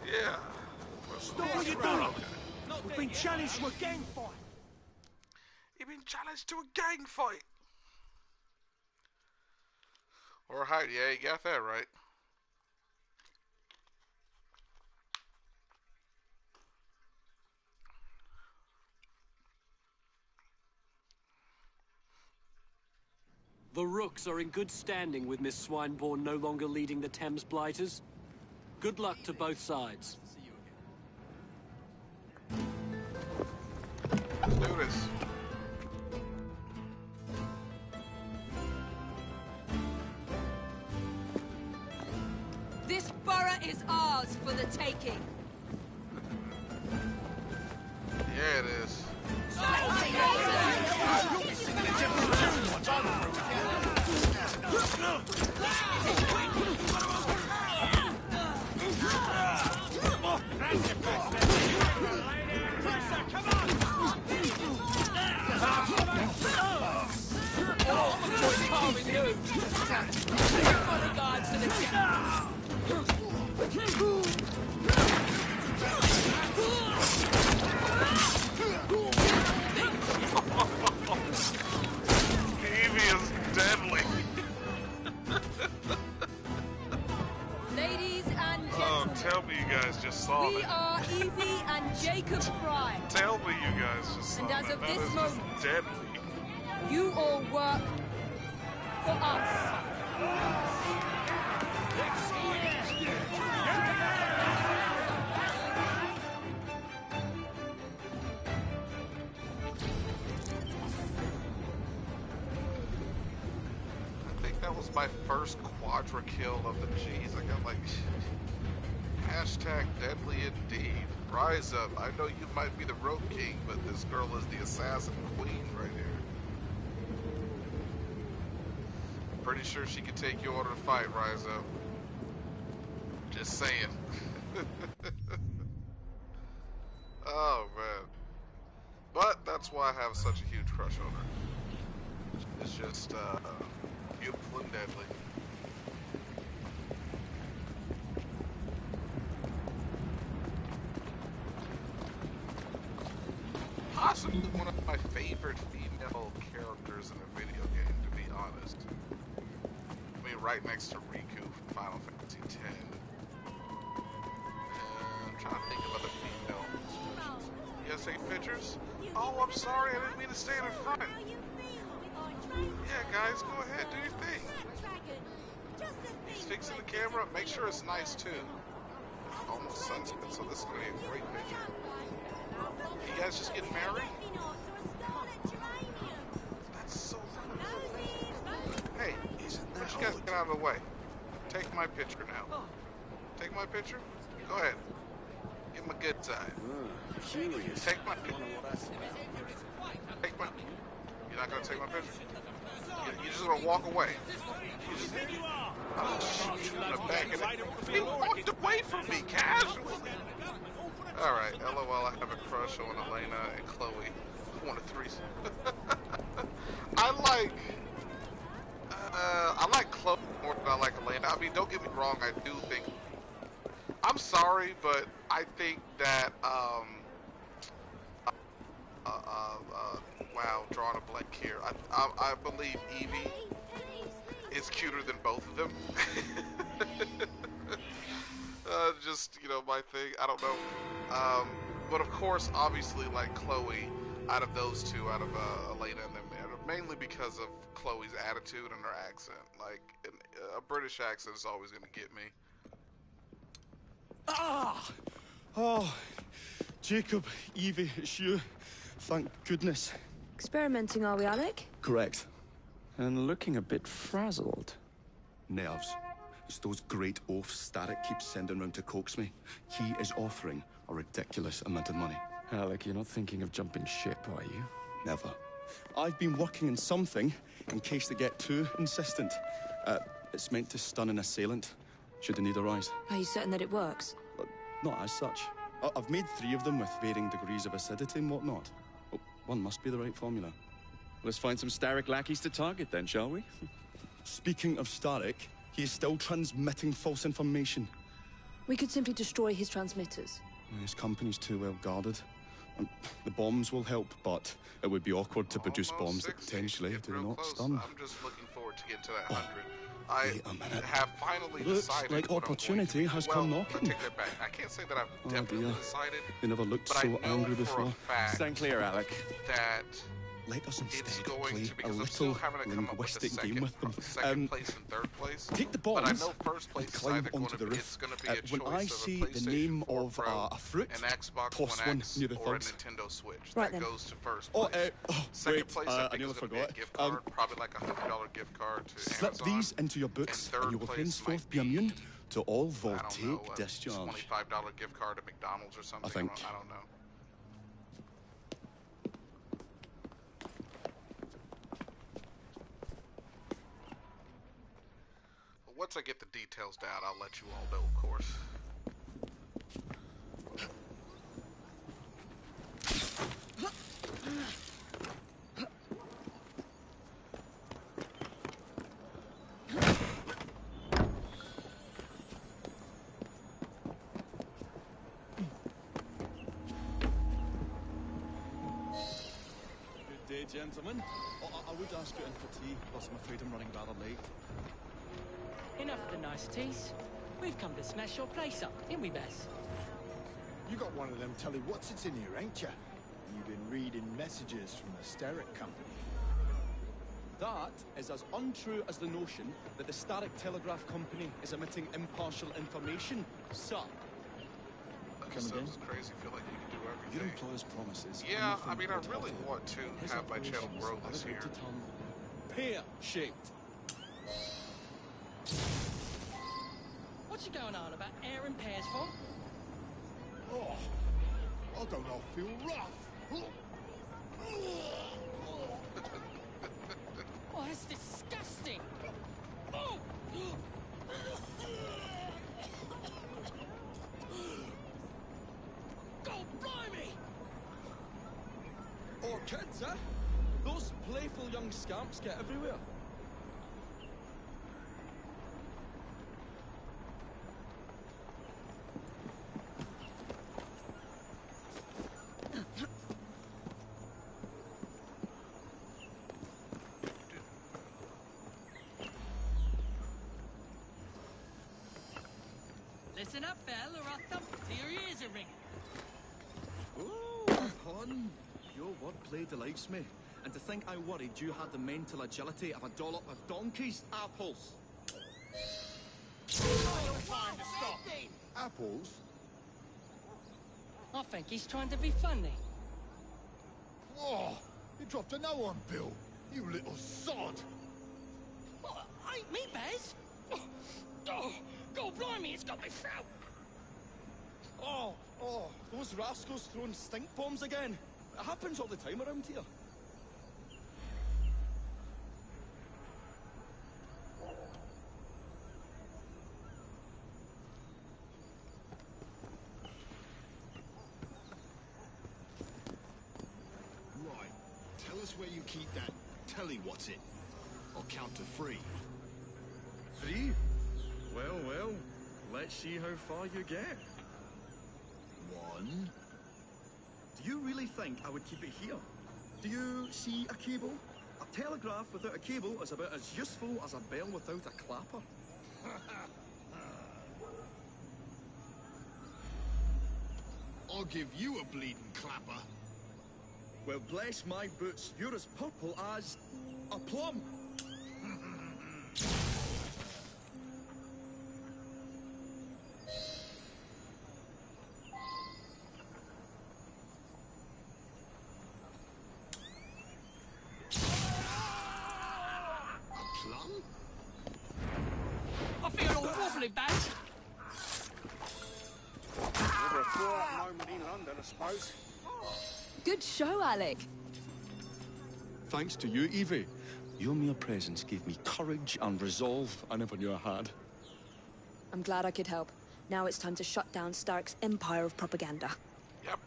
Yeah. Stop what you're doing! We've been challenged to a gang fight. You've been challenged to a gang fight. Or height, yeah, you got that right. The Rooks are in good standing with Miss Swineborn no longer leading the Thames Blighters. Good luck to both sides. Let's do this. This borough is ours for the taking. Yeah, it is. Evie is deadly. Ladies and gentlemen, Oh, tell me you guys just saw we it. are Evie and Jacob Fry. Tell me you guys just saw And as that. of That this is moment, just deadly. you all work for us. I think that was my first quadra kill of the G's. I got like hashtag deadly indeed. Rise up. I know you might be the road king, but this girl is the assassin queen right here. Pretty sure she could take you on a fight, Rise up. Just saying. Oh man. But that's why I have such a huge crush on her. It's just beautiful and deadly. Possibly one of my favorite female characters in a video game, to be honest. I mean, right next to Riku from Final Fantasy X. I'm trying to think of other female. You guys take pictures? Oh, I'm sorry, I didn't mean to stand in front. Yeah, guys, go ahead, do your thing. He's fixing the camera up. Make sure it's nice, too. Almost sunset, so this is going to be a great picture. You guys just getting married? That's so cool. Hey, why don't you guys get out of the way? Take my picture now. Take my picture? Go ahead. Give him a good time. Take my picture. Take my... You're not going to take my picture? You're just going to walk away. You just... I'll shoot you in the back of the... He walked away from me casually. Alright, LOL, I have a crush on Elena and Chloe. One of three. I like Chloe more than I like Elena. I mean, don't get me wrong, I do think... I'm sorry, but I think that, wow, drawing a blank here. I believe Evie is cuter than both of them. Just, you know, my thing. I don't know. But of course, obviously, like Chloe, out of those two, out of Elena and them, mainly because of Chloe's attitude and her accent. Like, a British accent is always going to get me. Ah! Oh, Jacob, Evie, it's you. Thank goodness. Experimenting, are we, Alec? Correct. And looking a bit frazzled. Nerves. It's those great oafs Starrick keeps sending round to coax me. He is offering a ridiculous amount of money. Alec, you're not thinking of jumping ship, are you? Never. I've been working on something in case they get too insistent. It's meant to stun an assailant, should the need arise. Are you certain that it works? Not as such. I've made 3 of them with varying degrees of acidity and whatnot. Well, one must be the right formula. Let's find some Starrick lackeys to target then, shall we? Speaking of Starrick, he is still transmitting false information. We could simply destroy his transmitters. His company's too well guarded. The bombs will help, but it would be awkward to produce bombs that potentially do not stun. I'm just looking forward to getting to that 100. I have finally Looks decided like what opportunity has come knocking. I take that back. I can't say that I've definitely decided. You never looked but so I know angry for before. a fact Stand clear, Alec. that let us instead it's going play to, because a I'm still little having to come up with a linguistic game with them. second place and third place. Take the bombs but I know first place and climb is either onto the going to be, roof. it's going to be a choice When I of see a the PlayStation name 4 of Pro, a fruit, an Xbox toss One one X, near the or a thugs. Nintendo Switch. Right that then. goes to first place. Second wait, place, I I think, nearly is going to be a forgot. gift card, probably like a $100 gift card to Slip Amazon. these into your boots, and you will henceforth be immune to all voltaic discharge. $25 gift card at McDonald's or something. I think. I don't know. Once I get the details down, I'll let you all know, of course. Good day, gentlemen. I would ask you in for tea, but I'm afraid I'm running rather late. Enough of the niceties. We've come to smash your place up, didn't we, Bess? You got one of them telly what's-its in here, ain't ya? You've been reading messages from the Starrick Company. That is as untrue as the notion that the Starrick Telegraph Company is emitting impartial information, sir. That sounds crazy. Feel like you can do everything. Your employer's promises. Yeah, I mean, I really want to have my channel grow this year. Pear-shaped. What's you going on about airing pears for? Oh, I don't know, feel rough. Oh, that's disgusting. Oh. God blimey! Or kids, eh? Those playful young scamps get everywhere. Listen up, Belle, or I'll thump till your ears are ringing. Oh, pardon. Your wordplay delights me. And to think I worried you had the mental agility of a dollop of donkey's apples. Time to stop. Apples? I think he's trying to be funny. Oh, you dropped a no-one bill, you little sod. What? Ain't me, Bez? Oh, God blimey, it's got my throat. Oh, those rascals throwing stink bombs again. It happens all the time around here. Right, tell us where you keep that telly what's-it. I'll count to 3. 3? Well, let's see how far you get. 1. Do you really think I would keep it here? Do you see a cable? A telegraph without a cable is about as useful as a bell without a clapper. I'll give you a bleeding clapper. Well, bless my boots, you're as purple as a plum. suppose. Good show, Alec. Thanks to you, Evie. Your mere presence gave me courage and resolve I never knew I had. I'm glad I could help. Now it's time to shut down Stark's empire of propaganda. Yep.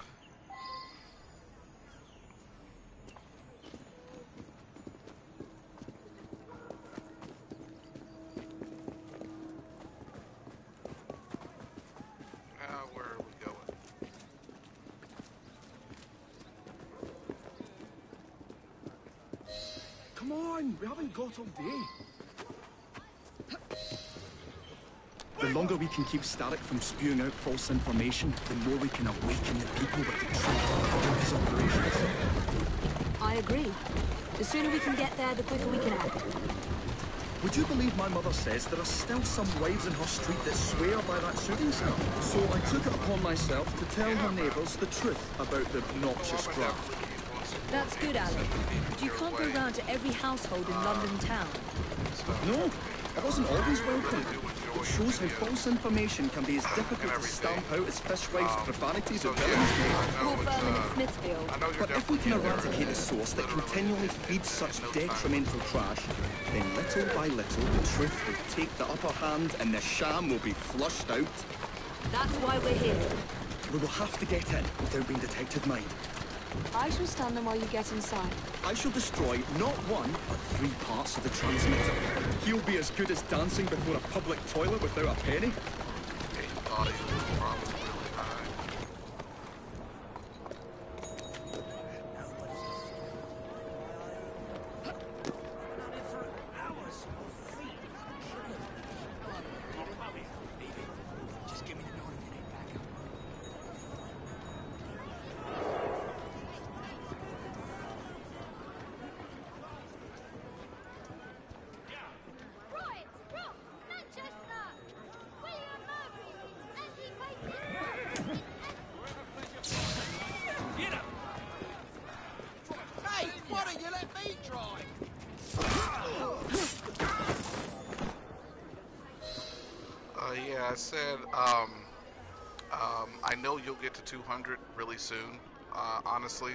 Where are we going? Come on, we haven't got all day. The longer we can keep Starrick from spewing out false information, the more we can awaken the people with the truth about his operations. I agree. The sooner we can get there, the quicker we can act. Would you believe my mother says there are still some wives in her street that swear by that shooting cell? So I took it upon myself to tell her neighbours the truth about the obnoxious graft. That's good, Alec. But you can't go round to every household in London town. No, I wasn't always welcome. It shows how false information can be as difficult to stamp out as fishwives' profanities at villains. Paul Furman in Smithfield. But if we can eradicate the source that continually feeds such detrimental trash, then little by little the truth will take the upper hand and the sham will be flushed out. That's why we're here. We will have to get in without being detected, mind. I shall stand them while you get inside. I shall destroy not one, but 3 parts of the transmitter. He'll be as good as dancing before a public toilet without a penny. Audio is probably really high. Hey, why don't you let me drive? Yeah, I said, I know you'll get to 200 really soon. Honestly,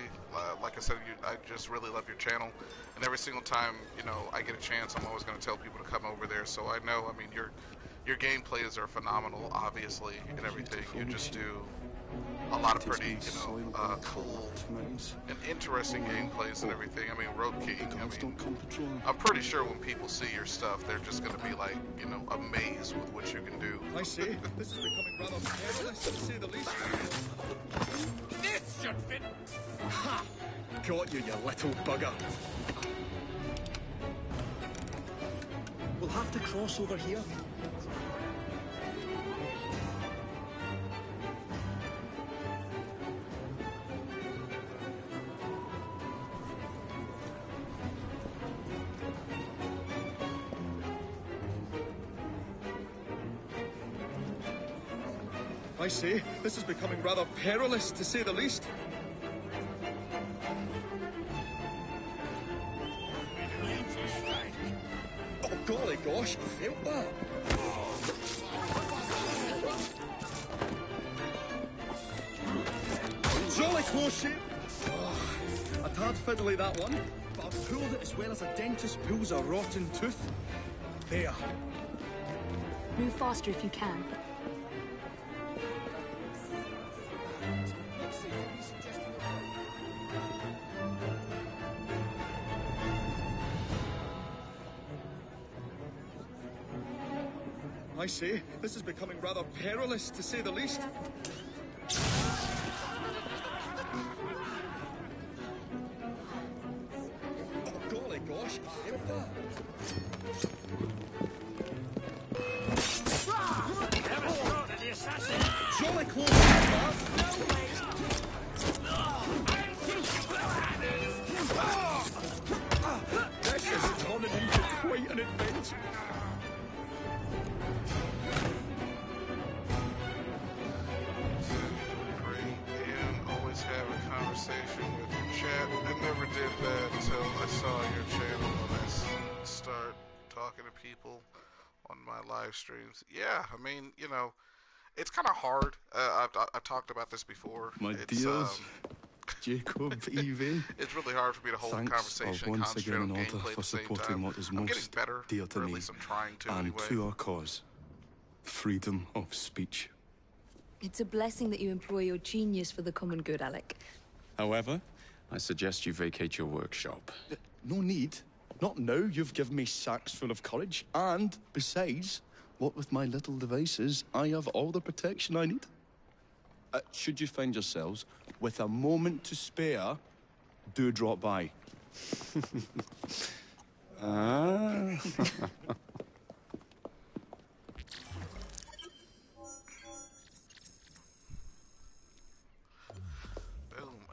like I said, I just really love your channel, and every single time, you know, I get a chance, I'm always going to tell people to come over there. So I know, I mean, your gameplays are phenomenal, obviously, and everything. You just do a lot of pretty, you know, cool and interesting gameplays and everything. I mean, Road King, I mean, I'm pretty sure when people see your stuff, they're just going to be like, you know, amazed with what you can do. I see. This is becoming rather perilous, to say the least. This should fit. Ha! Got you little bugger. We'll have to cross over here. I say, this is becoming rather perilous, to say the least. Oh, golly gosh, I felt that. Jolly close shave. Oh, a tad fiddly, that one. But I've pulled it as well as a dentist pulls a rotten tooth. There. Move faster if you can. I say, this is becoming rather perilous, to say the least. Oh, golly gosh, I felt that. Jolly close to that. This is turning into quite an adventure. Conversation with your chat. I never did that until I saw your channel when I start talking to people on my live streams. Yeah, I mean, you know, It's kind of hard. I've talked about this before. My It's, dears, Jacob, Evie. It's really hard for me to hold a Thanks conversation and once concentrate again on in order gameplay at for the same supporting time. what is I'm getting most better, dear to or at me least I'm trying to and anyway. to our cause. Freedom of speech. It's a blessing that you employ your genius for the common good, Alec. However, I suggest you vacate your workshop. No need. Not now. You've given me sacks full of courage. And, besides, what with my little devices, I have all the protection I need. Should you find yourselves with a moment to spare, do drop by. Ah. Boom.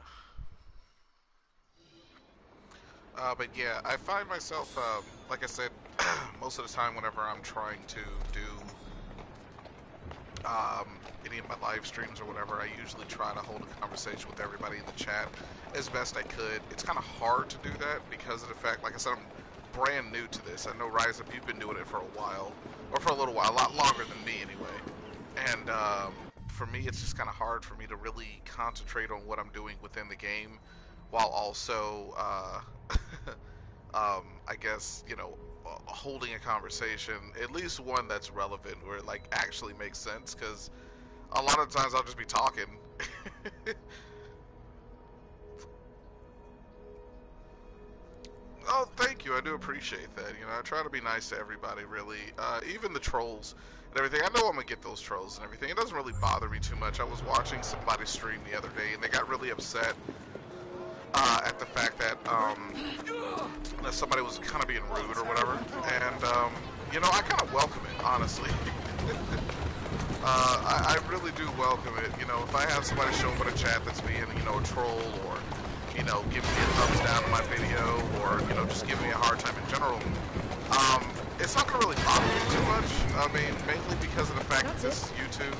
But yeah, I find myself, like I said, most of the time whenever I'm trying to do any of my live streams or whatever, I usually try to hold a conversation with everybody in the chat as best I could. It's kind of hard to do that because of the fact, like I said, I'm brand new to this. I know, Rise Up, you've been doing it for a while, or for a little while, a lot longer than me anyway. And for me, it's just kind of hard for me to really concentrate on what I'm doing within the game while also, I guess, you know, holding a conversation, at least one that's relevant, where it like actually makes sense, because a lot of times I'll just be talking. Oh, thank you. I do appreciate that. You know, I try to be nice to everybody, really. Even the trolls and everything. I know I'm gonna get those trolls and everything. It doesn't really bother me too much. I was watching somebody stream the other day, and they got really upset at the fact that that somebody was kind of being rude or whatever. And you know, I kind of welcome it, honestly. I really do welcome it. You know, if I have somebody show up in a chat that's being, you know, a troll, or, you know, giving me a thumbs down on my video, or, you know, just giving me a hard time in general, it's not going to really bother me too much. I mean, mainly because of the fact that this is YouTube,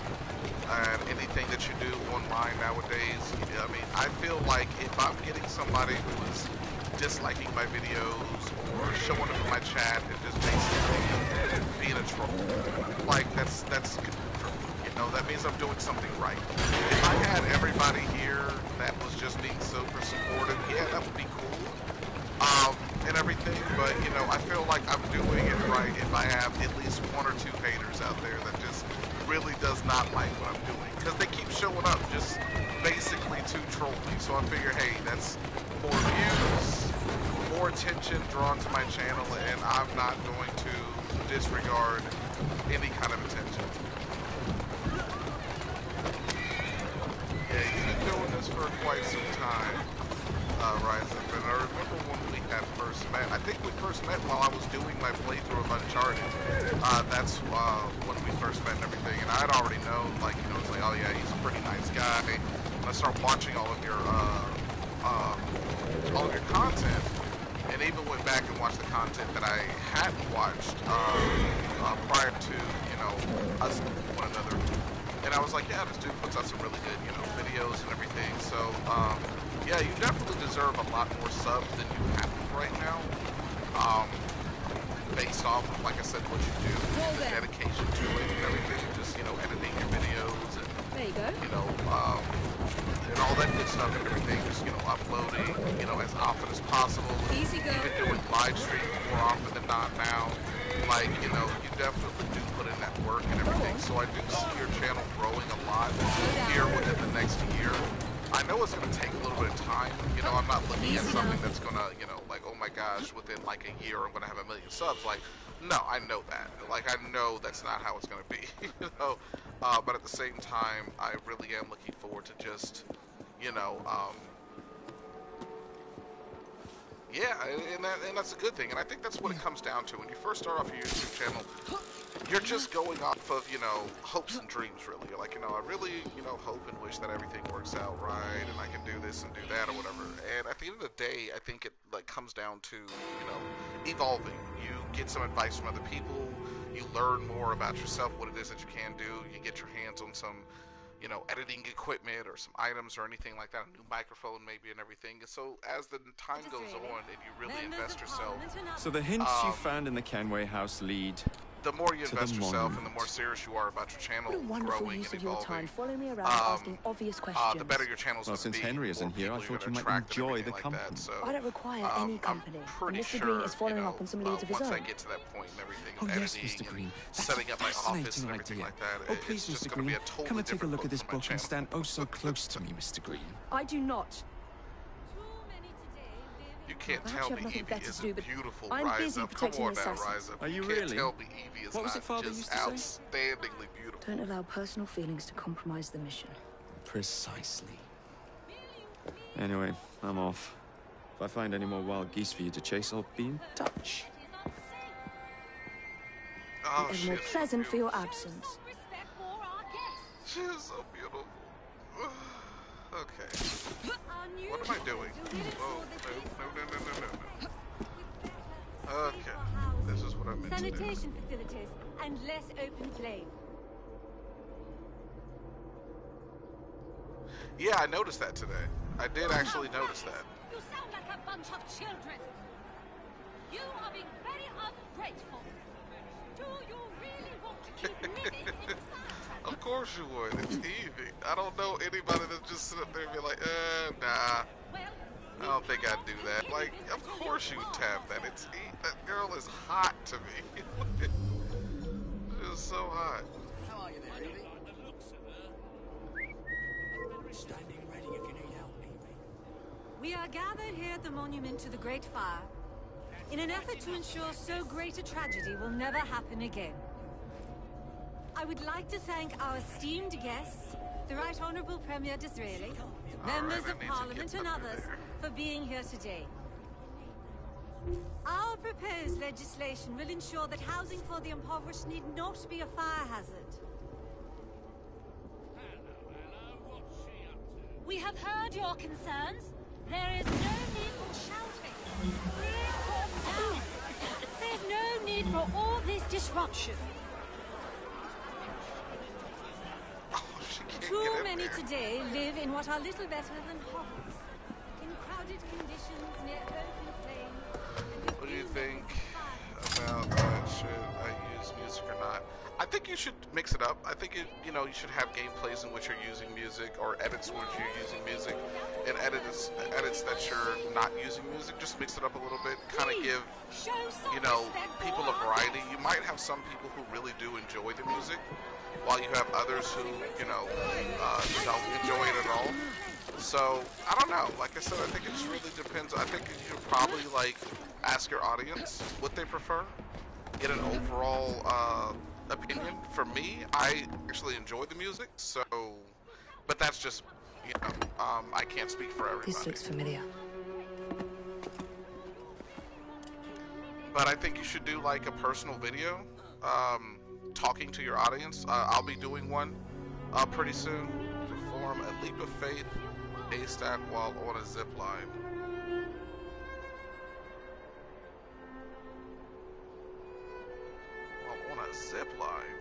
and anything that you do online nowadays, I mean, I feel like if I'm getting somebody who is disliking my videos, or showing up in my chat and just basically being a troll, like, that's good for me. You know, that means I'm doing something right. If I had everybody here that was just being super supportive, yeah, that would be cool, and everything, but, you know, I feel like I'm doing it right if I have at least one or two haters out there that just really does not like what I'm doing, because they keep showing up just basically to troll me. So I figure, hey, that's more views, more attention drawn to my channel, and I'm not going to disregard any kind of attention. Yeah, you've been doing this for quite some time, Rise Up, and I remember when we had first met. I think we first met while I was doing my playthrough of Uncharted. That's when we first met and everything, and I'd already known, like, you know, it's like, oh yeah, he's a pretty nice guy. And I started watching all of your content, and even went back and watched the content that I hadn't watched prior to, you know, us knowing one another. And I was like, yeah, this dude puts out some really good, you know, videos and everything. So, yeah, you definitely deserve a lot more subs than you have right now. Based off of, like I said, what you do, and the dedication to it and everything, just, you know, editing your videos and, there you go. You know, and all that good stuff and everything, just, you know, uploading, you know, as often as possible. Easy go. Even doing live streams more often than not now. Like, you know, you definitely do put in that work and everything. So I do see your channel growing a lot here within the next year. I know it's going to take a little bit of time. You know, I'm not looking at something that's going to, you know, like, oh my gosh, within like a year I'm going to have 1 million subs. Like, no, I know that. Like, I know that's not how it's going to be, you know. But at the same time, I really am looking forward to just, you know, yeah, and that's a good thing. And I think that's what it comes down to. When you first start off your YouTube channel, you're just going off of, you know, hopes and dreams, really. You're like, you know, I really, you know, hope and wish that everything works out right, and I can do this and do that or whatever. And at the end of the day, I think it, like, comes down to, you know, evolving. You get some advice from other people, you learn more about yourself, what it is that you can do, you get your hands on some, you know, editing equipment or some items or anything like that, a new microphone maybe and everything. And so as the time goes on and you really invest yourself. So the hints you found in the Kenway house lead the more you To invest the yourself and the monument. more serious you are about your channel What a wonderful growing use and of your evolving, time following me around asking obvious questions. the better your channel's Well, going to since be. Henry the isn't more here, I people thought you're you gonna might attract and enjoy everything the like that. company. So I don't require any company. I'm pretty And Mr. sure, Green is following you know, up on some leads of his once I own. get to that point and everything, Oh, of yes, editing Mr. Green. and That's setting a up my office fascinating and everything idea. like that, Oh, it's please, just Mr. going to be Green, a totally come and take a different look at this for my book and channel. stand oh so close to me, Mr. Green. I do not. You can't Perhaps tell you me have nothing Evie better is to do, a but beautiful I'm Rise busy Up. Come protecting on the now, assassins. Rise Up. Are you can't really? tell me Evie is What was not it Father just used to say? outstandingly beautiful. Don't allow personal feelings to compromise the mission. Precisely. Anyway, I'm off. If I find any more wild geese for you to chase, I'll be in touch. Oh, Be she ever more is so pleasant for your beautiful. absence. She is so beautiful. Okay. What am I doing? Oh, no. Okay. This is what I meant to do. Sanitation facilities and less open flame. Yeah, I noticed that today. I did actually notice that. You sound like a bunch of children. You are being very ungrateful. Do you really want to keep living in Of course you would. It's Evie. I don't know anybody that just sit up there and be like, nah. I don't think I'd do that. Like, of course you'd tap that. It's Eve. That girl is hot to me. She is so hot. How are you there, Evie? Standing ready if you need help, Evie. We are gathered here at the monument to the Great Fire in an effort to ensure so great a tragedy will never happen again. I would like to thank our esteemed guests, the Right Honourable Premier Disraeli, members of Parliament and others, for being here today. Our proposed legislation will ensure that housing for the impoverished need not be a fire hazard. We have heard your concerns. There is no need for shouting. Please calm down. There's no need for all this disruption. Too many today live in what are little better than hovels, in crowded conditions near open flames. What do you think about should I use music or not? I think you should mix it up. I think you should have gameplays in which you're using music, or edits in which you're using music, and edits that you're not using music. Just mix it up a little bit. Kind of give people a variety. You might have some people who really do enjoy the music, while you have others who don't enjoy it at all. So I don't know. Like I said, I think it just really depends. I think you should probably ask your audience what they prefer, get an overall opinion. For me, I actually enjoy the music, but that's just I can't speak for everybody. This looks familiar. But I think you should do a personal video, talking to your audience. I'll be doing one pretty soon. Perform a leap of faith, haystack while on a zip line. While on a zip line?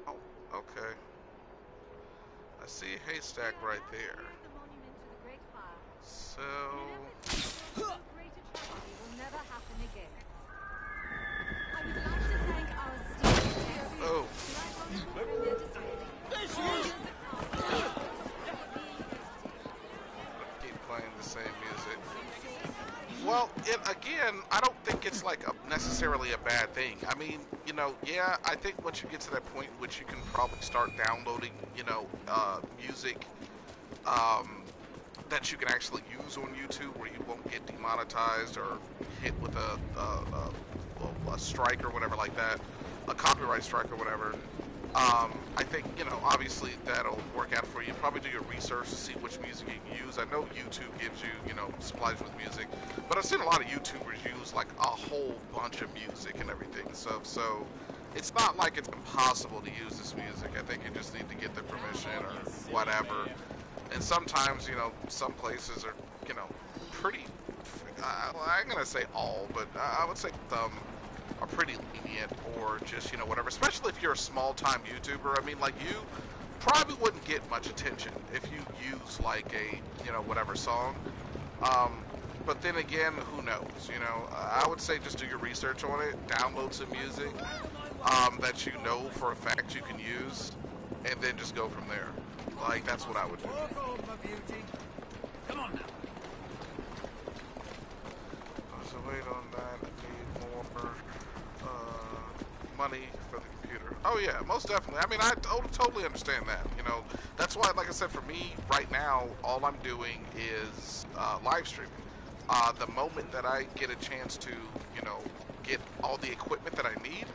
How? Okay. I see a haystack right there. So... Oh. Keep playing the same music. Well, again, I don't think it's necessarily a bad thing. I mean, yeah, I think once you get to that point in which you can probably start downloading, music that you can actually use on YouTube, where you won't get demonetized or hit with a strike or whatever like that, a copyright strike or whatever. I think, obviously that'll work out for you. Probably do your research to see which music you can use. I know YouTube gives you, supplies with music, but I've seen a lot of YouTubers use a whole bunch of music and everything. So it's not like it's impossible to use this music. I think you just need to get the permission or whatever. And sometimes, some places are, pretty, I'm going to say all, but I would say some are pretty lenient, or just, whatever. Especially if you're a small-time YouTuber. I mean, you probably wouldn't get much attention if you use, a, whatever song. but then again, who knows? You know, I would say just do your research on it, download some music that you know for a fact you can use, and then just go from there. Like, that's what I would do. Come on now. So wait on that. I need more money for the computer. Oh yeah, most definitely. I mean, I totally understand that. You know, that's why, like I said, for me right now, all I'm doing is live streaming. The moment that I get a chance to, you know, get all the equipment that I need,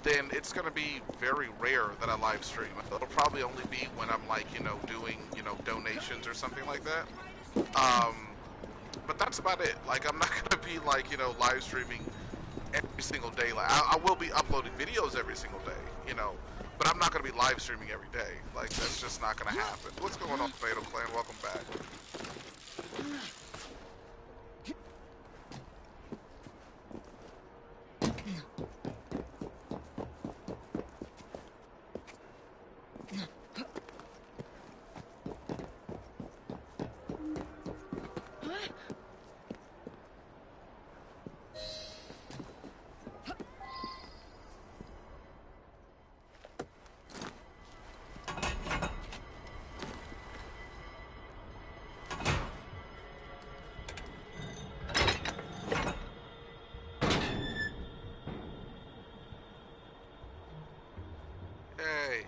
then it's going to be very rare that I live stream. It'll probably only be when I'm like, you know, doing, you know, donations or something like that. But that's about it. Like, I'm not going to be like, you know, live streaming every single day. Like, I will be uploading videos every single day, you know, but I'm not going to be live streaming every day. Like, that's just not going to happen. What's going on, Fatal Clan? Welcome back. Hey.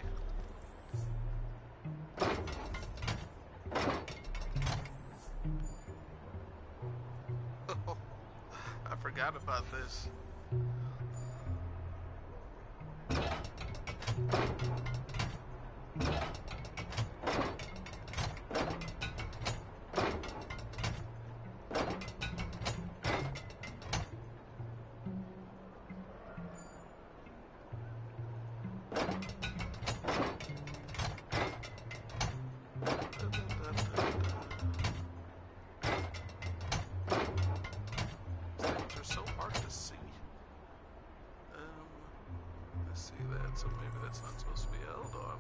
I forgot about this. So maybe that's not supposed to be held on.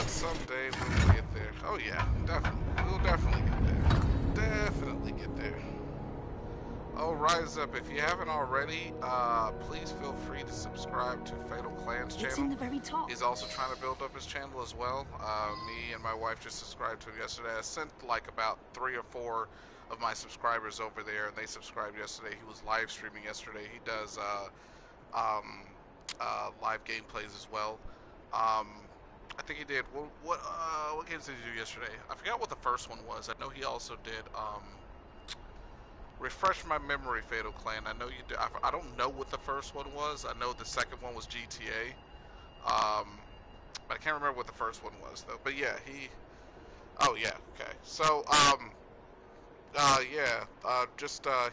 Someday we'll get there. Oh yeah, definitely. We'll definitely get there. Definitely get there. Oh, Rise Up. If you haven't already, please feel free to subscribe to Fatal Clan's channel. It's in the very top. He's also trying to build up his channel as well. Me and my wife just subscribed to him yesterday. I sent like about 3 or 4 of my subscribers over there, and they subscribed yesterday. He was live streaming yesterday. He does live gameplays as well. I think he did. What games did he do yesterday? I forgot what the first one was. I know he also did. Refresh my memory, Fatal Clan. I know you did. I don't know what the first one was. I know the second one was GTA. But I can't remember what the first one was though. But yeah, he. Oh yeah. Okay. So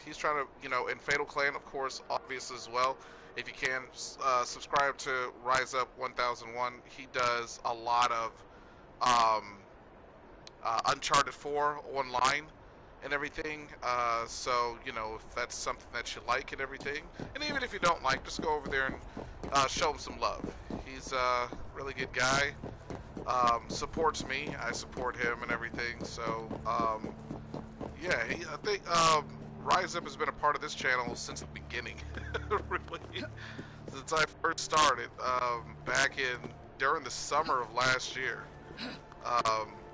he's trying to, you know, and Fatal Clan, of course, obvious as well. If you can, subscribe to Rise Up 1001. He does a lot of Uncharted 4 online and everything. So, you know, if that's something that you like and everything, and even if you don't like, just go over there and show him some love. He's a really good guy. Supports me. I support him and everything. So, yeah, I think Rise Up has been a part of this channel since the beginning. Really, since I first started back during the summer of last year.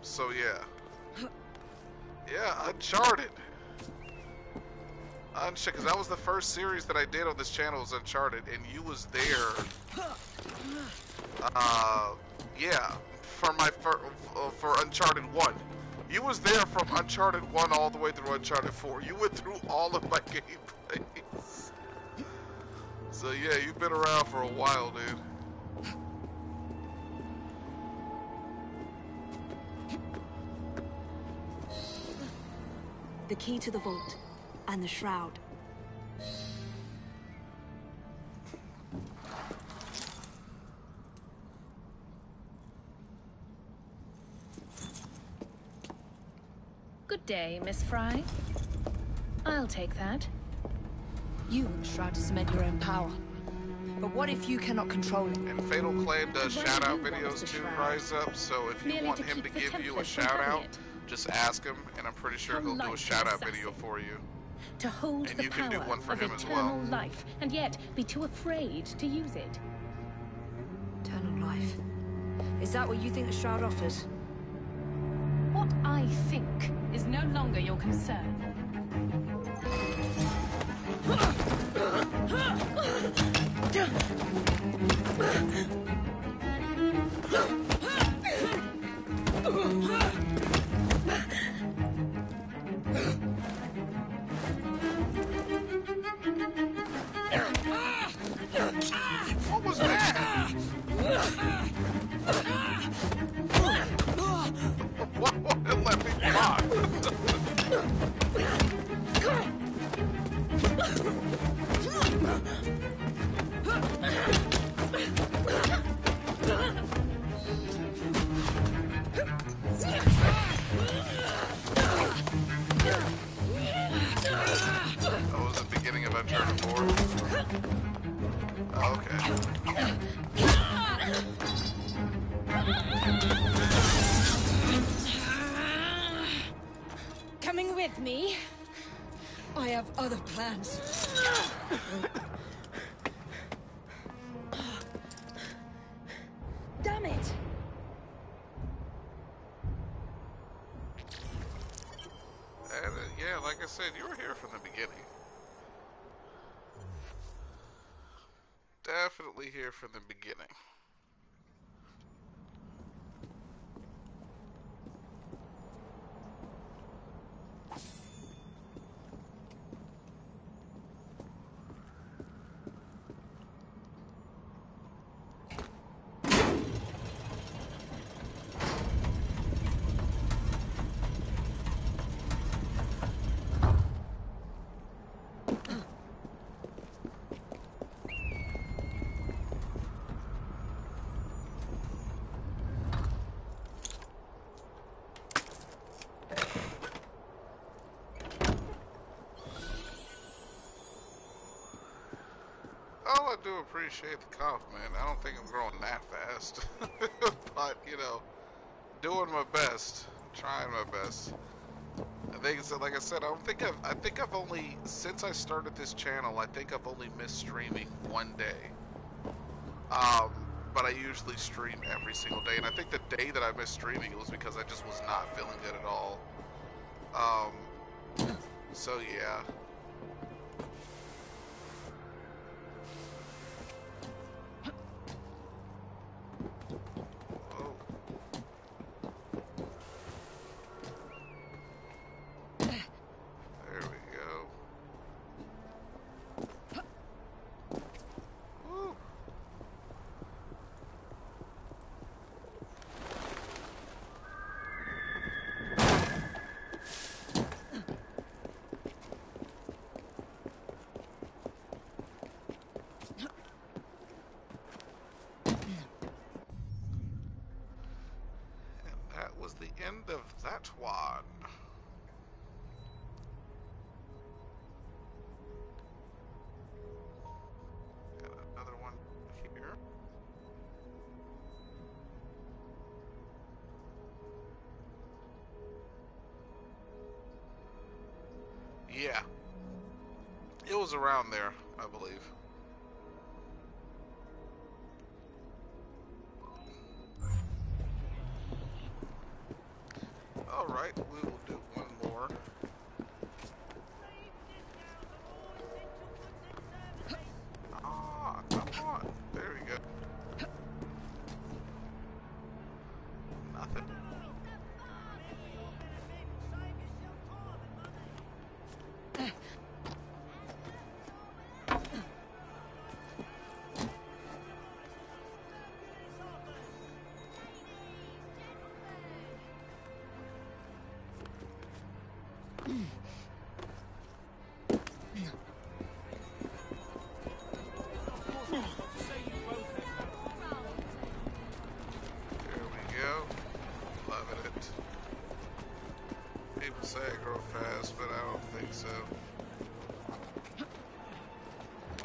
So yeah, Uncharted, because that was the first series that I did on this channel, was Uncharted, and you was there. Yeah, for Uncharted 1. You was there from Uncharted 1 all the way through Uncharted 4. You went through all of my gameplay. So yeah, you've been around for a while, dude. The key to the vault and the shroud. Good day, Miss Fry. I'll take that. You want the shroud to cement your own power. But what if you cannot control it? And Fatal Clan does shout-out videos too, Rise Up, so if you want him to give you a shout-out, just ask him, and I'm pretty sure he'll do a shout-out video for you. To hold And the you can do power one for of him as eternal well. life, and yet be too afraid to use it. Eternal life. Is that what you think the shroud offers? What I think is no longer your concern. What was that? What? Let me block. That was the beginning of Uncharted 4. Okay. Coming with me? I have other plans. Damn it! And, yeah, like I said, you were here from the beginning. Definitely here from the beginning. Oh, I do appreciate the compliment. I don't think I'm growing that fast. But, you know, doing my best. Trying my best. I think, so, like I said, I think I've only, since I started this channel, I think I've only missed streaming one day. But I usually stream every single day. And I think the day that I missed streaming, it was because I just was not feeling good at all. So yeah. Was the end of that one. Got another one here. Yeah. It was around there, I believe. Alright, we will do one more. Ah, come on. There we go. Nothing. we go. Loving it. People say I grow fast, but I don't think so.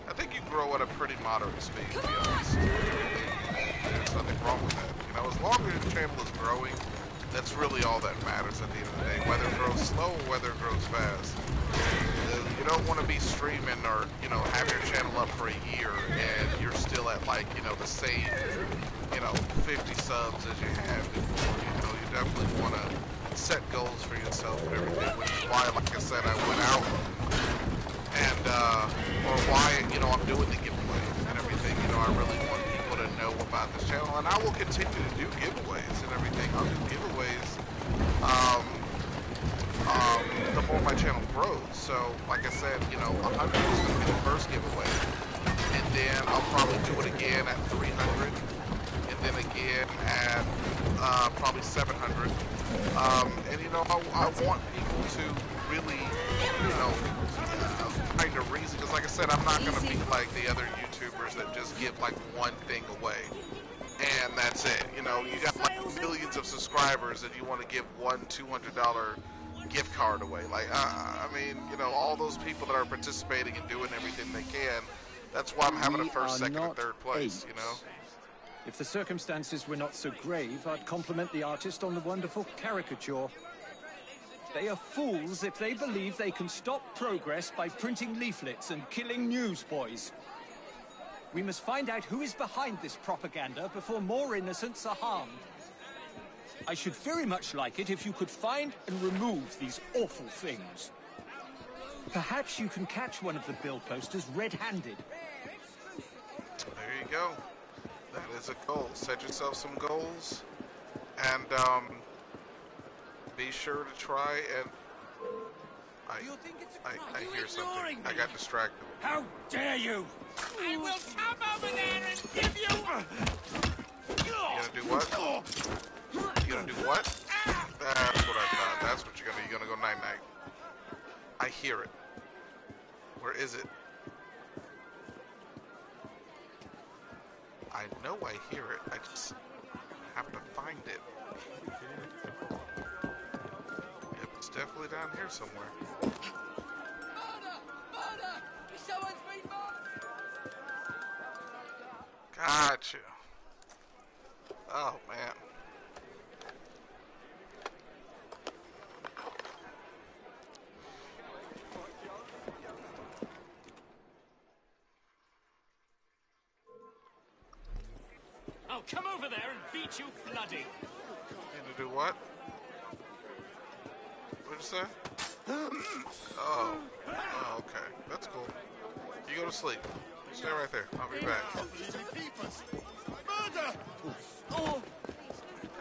I think you grow at a pretty moderate speed, to be honest. There's nothing wrong with that. You know, as long as your channel is growing, that's really all that matters at the end of the day. Whether it grows slow or whether it grows fast. You don't want to be streaming or, you know, have your channel up for a year and you're still at, like, you know, the same, you know, 50 subs as you had before. You know, you definitely want to set goals for yourself and everything, which is why, like I said, I went out and, or why, you know, I'm doing the giveaway and everything. You know, I really want people to know about this channel, and I will continue to do giveaways and everything. I'll do giveaways, the more my channel grows. So, like I said, you know, 100 is going to be the first giveaway, and then I'll probably do it again at 300, and then again at, probably 700. And you know, I want people to really, you know, find a reason, because like I said, I'm not going to be like the other YouTubers that just give like one thing away and that's it. You know, you got like millions of subscribers and you want to give one $200 gift card away. Like, I mean, you know, all those people that are participating and doing everything they can, that's why I'm having a first, second, and third place, you know? If the circumstances were not so grave, I'd compliment the artist on the wonderful caricature. They are fools if they believe they can stop progress by printing leaflets and killing newsboys. We must find out who is behind this propaganda before more innocents are harmed. I should very much like it if you could find and remove these awful things. Perhaps you can catch one of the bill posters red-handed. There you go. That is a goal. Set yourself some goals, and be sure to try and... I hear something. I got distracted. How dare you! I will come over there and give you... You gonna do what? You gonna do what? That's what I thought. That's what you're gonna go night-night. I hear it. Where is it? I know I hear it. I just have to find it. Yep, it's definitely down here somewhere. Murder! Murder! Someone's been murdered! Gotcha. Oh, man. I'll come over there and beat you bloody. Need to do what? What'd you say? Oh, okay. That's cool. You go to sleep. Stay right there. I'll be back. Murder! Oh!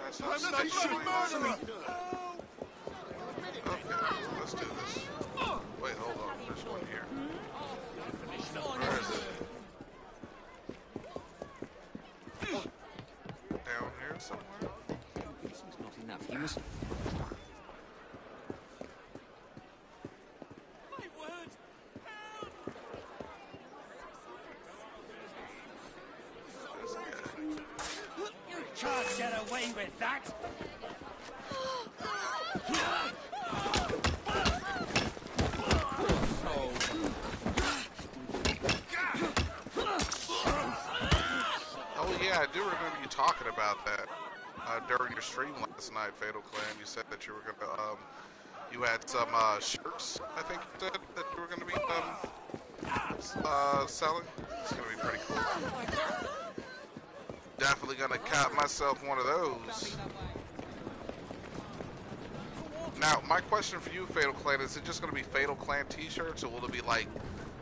That's I'm not nothing but a murderer! Okay, let's do this. Wait, hold on. There's one here. Where is it? Down here somewhere? This is not enough. You must... My word! You can't get away with that! Oh yeah, I do remember you talking about that during your stream last night, Fatal Clan. You said that you were gonna, you had some shirts, I think you said, that you were gonna be selling. It's gonna be pretty cool. Definitely gonna cop myself one of those. Now, my question for you, Fatal Clan, is it just gonna be Fatal Clan t-shirts, or will it be like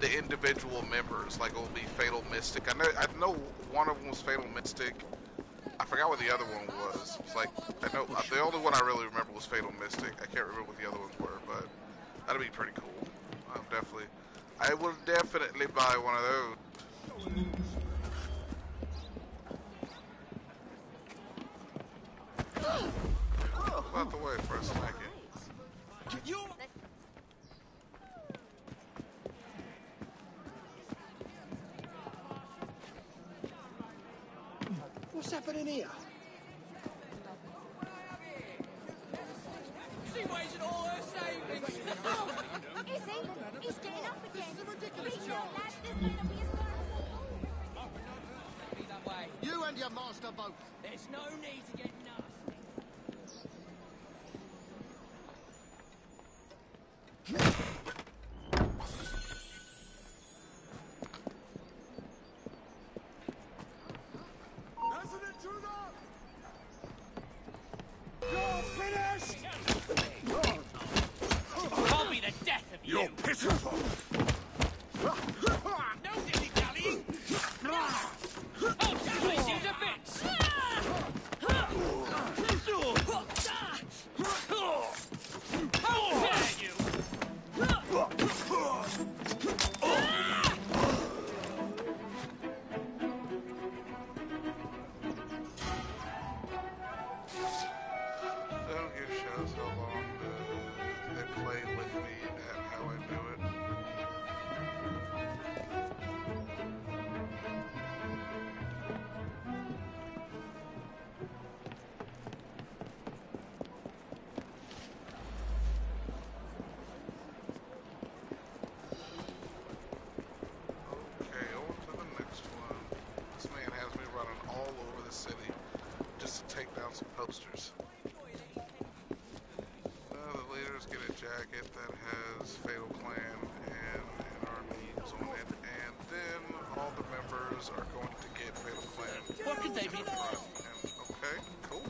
the individual members? Like, it will be Fatal Mystic. I know one of them was Fatal Mystic. I forgot what the other one was. It's like, I know the only one I really remember was Fatal Mystic. I can't remember what the other ones were, but that'd be pretty cool. I will definitely buy one of those. Out the way for a second. You... What's happening here? She wasted all her savings. Is he? He's getting up again. This is a ridiculous job. Lads, this may not be as far Be that way. You and your master both. There's no need to get nasty. As an intruder! You're finished! I'll be the death of you. You're pitiful! No dilly-dallying. Oh, damage you to bits. How dare you? Don't give shows how long they play with me and how I do it. Okay, on to the next one. This man has me running all over the city just to take down some posters. The leaders get a jacket that has Fatal Clan and our names on it, and then all the members are going to get Fatal Clan. What could they be doing? Okay, cool.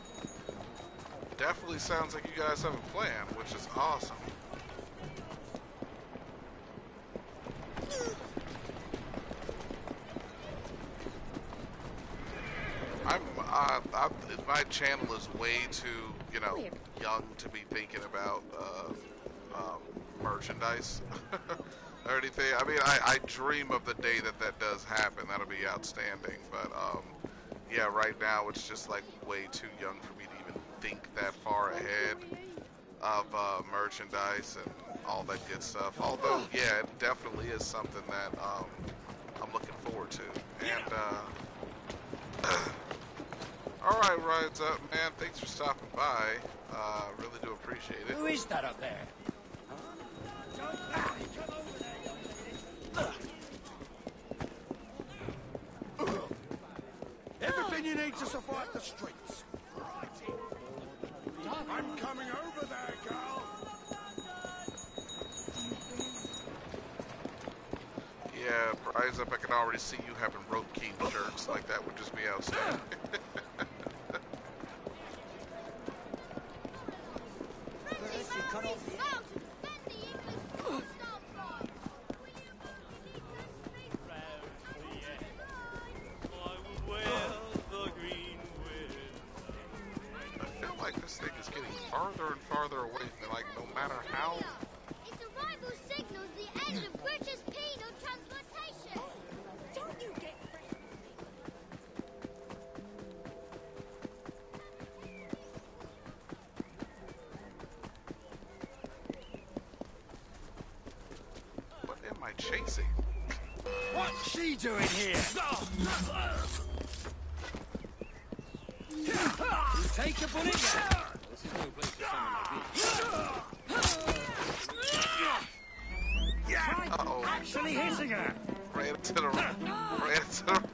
Definitely sounds like you guys have a plan, which is awesome. My channel is way too, you know, young to be thinking about merchandise or anything. I mean, I dream of the day that that does happen. That'll be outstanding. But yeah, right now it's just like way too young for me to even think that far ahead of merchandise and all that good stuff. Although, yeah, it definitely is something that I'm looking forward to. And all right, Rides Up, man. Thanks for stopping by. Really do appreciate it. Who is that up there? Everything you need to survive the streets. I'm coming over there, girl. Yeah, Rise Up, I can already see you having Rope King shirts. Like, that would just be outstanding. I feel like this thing is getting farther and farther away from me, like, no matter how... Its arrival signals the end of British penal transportation. Don't you get What am I chasing? What's she doing here? You take a bullet there. This is no place for someone like you. Uh-oh. Actually hitting her. Ran into the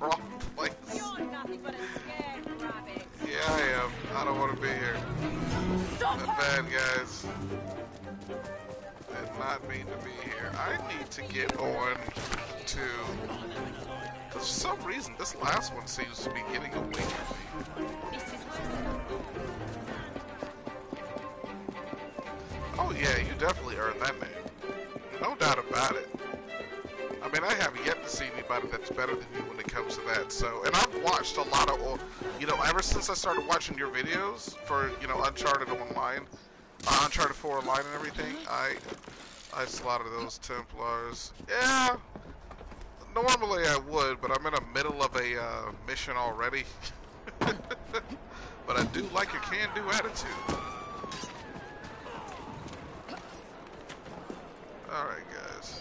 wrong place. You're nothing but a scared rabbit. Yeah, I am. I don't want to be here. Not bad, guys. Did not mean to be here. I need to get on to... For some reason, this last one seems to be getting away from me. Oh yeah, you definitely earned that name. No doubt about it. I mean, I have yet to see anybody that's better than you when it comes to that. So, and I've watched a lot of, you know, ever since I started watching your videos for, you know, Uncharted Online, Uncharted 4 Online and everything, I slaughtered those Templars. Yeah, normally I would, but I'm in the middle of a mission already. But I do like your can-do attitude. Alright, guys.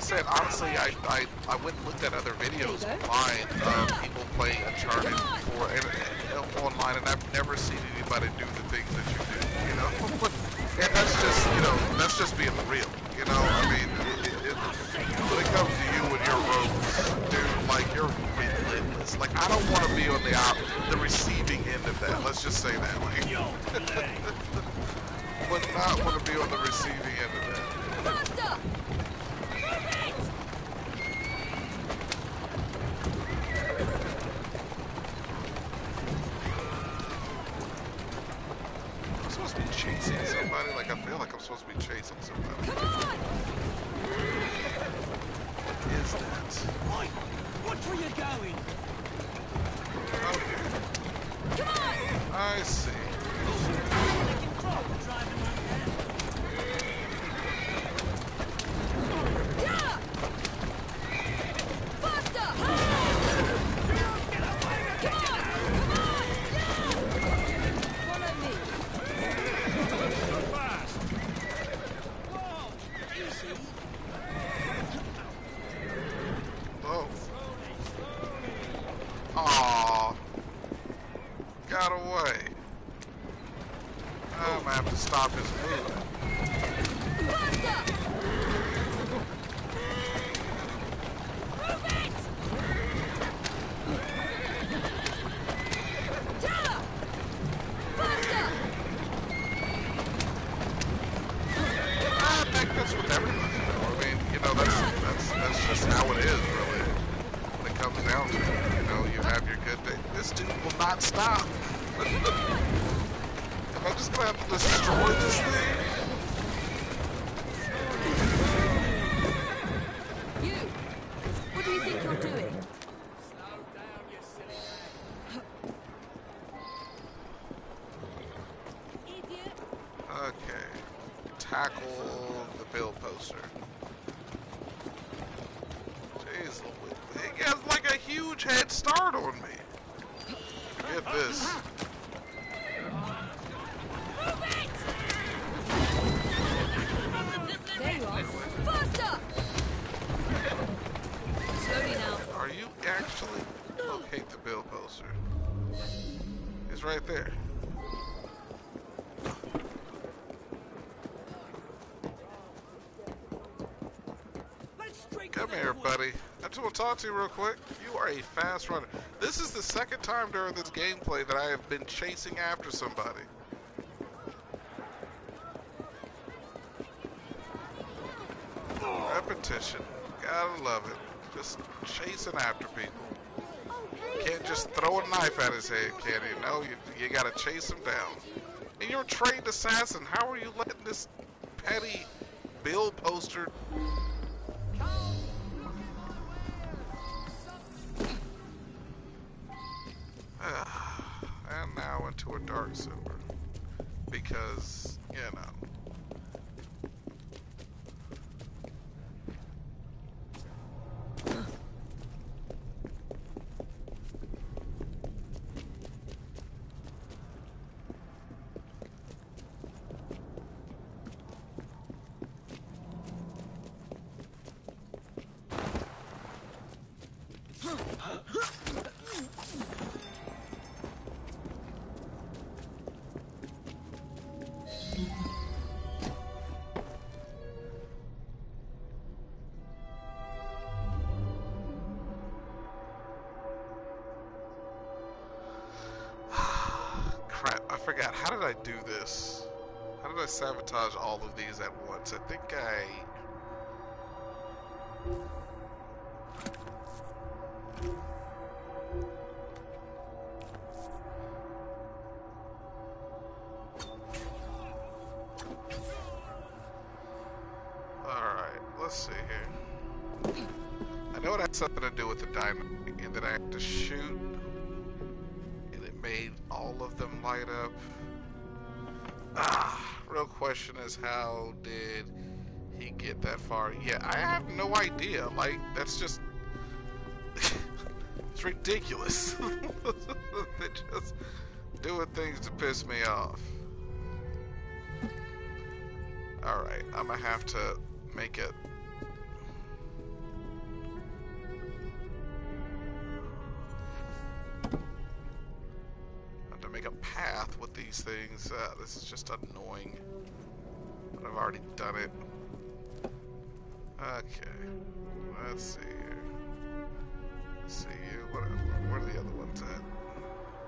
said, honestly, I went and looked at other videos online of people playing Uncharted online, and I've never seen anybody do the things that you do, you know? And that's just, you know, that's just being real, you know? I mean, when it comes to you and your rogues, dude, like, you're relentless. Like, I don't want to be on the receiving end of that. Let's just say that. Like, would not want to be on the receiving end of that. Faster! I'm supposed to be chasing somebody? Like, I feel like I'm supposed to be chasing somebody. Come on! What is that? Oi! Watch where you're going! Okay. Come on! I see. Yeah! Faster! Come on! Follow me. Fast. Whoa! Easy! Oh. Aww. Got away. I'm gonna have to stop his move. Faster! Move it! Yeah! Faster! I think that's with everybody, though. I mean, you know, that's just how it is, really. When it comes down to it, you know, you have your good day. This dude will not stop. Am I just gonna have to destroy this thing? You! What do you think you're doing? Slow down, you silly man. Idiot! Okay. Tackle the bill poster. Jeez, he has like a huge head start on me. Get this. There you are. Faster! Slowly now. Are you actually locate the bill poster? It's right there. Come here, buddy. I just want to talk to you real quick. You are a fast runner. This is the second time during this gameplay that I have been chasing after somebody. Repetition. Gotta love it. Just chasing after people. Can't just throw a knife at his head, can you? No, you gotta chase him down. And you're a trained assassin. How are you letting this petty bill poster... And now into a dark sewer. Because, you know. Crap, I forgot. How did I do this? How did I sabotage all of these at once? I think Alright, let's see here. I know it had something to do with the dynamite, and that I had to shoot, and it made all of them light up. Real question is, how did he get that far? Yeah, I have no idea. Like, that's just... it's ridiculous. They're just doing things to piss me off. Alright, I'm gonna have to make it... these things. This is just annoying. But I've already done it. Okay. Let's see here. Let's see here. Where are the other ones at?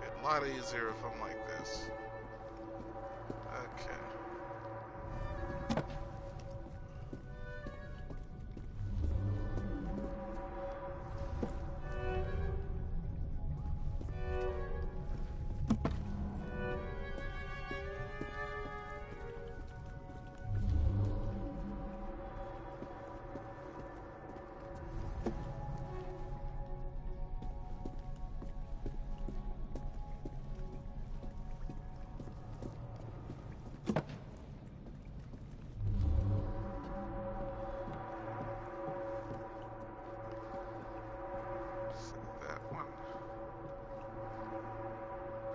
It's a lot easier if I'm like this. Okay.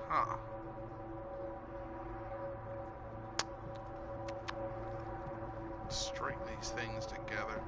Huh. String these things together.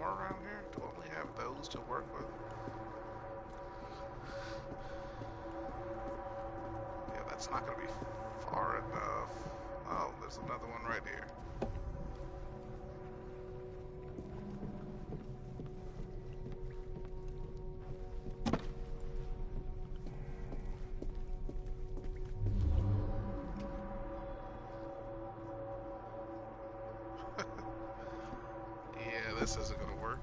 Around here to only have those to work with. Yeah, that's not going to be far enough. Oh, there's another one right here. Yeah, this isn't going to work.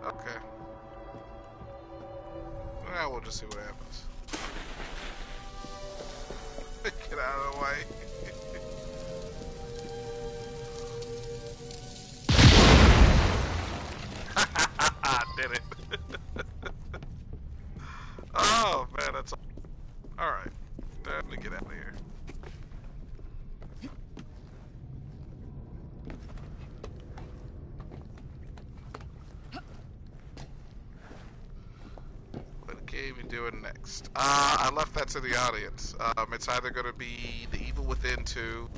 Okay. Well, we'll just see what happens. Get out of the way. Did it. Oh, man, that's... Alright. Time to get out of here. What game you doing next? I left that to the audience. It's either going to be The Evil Within 2,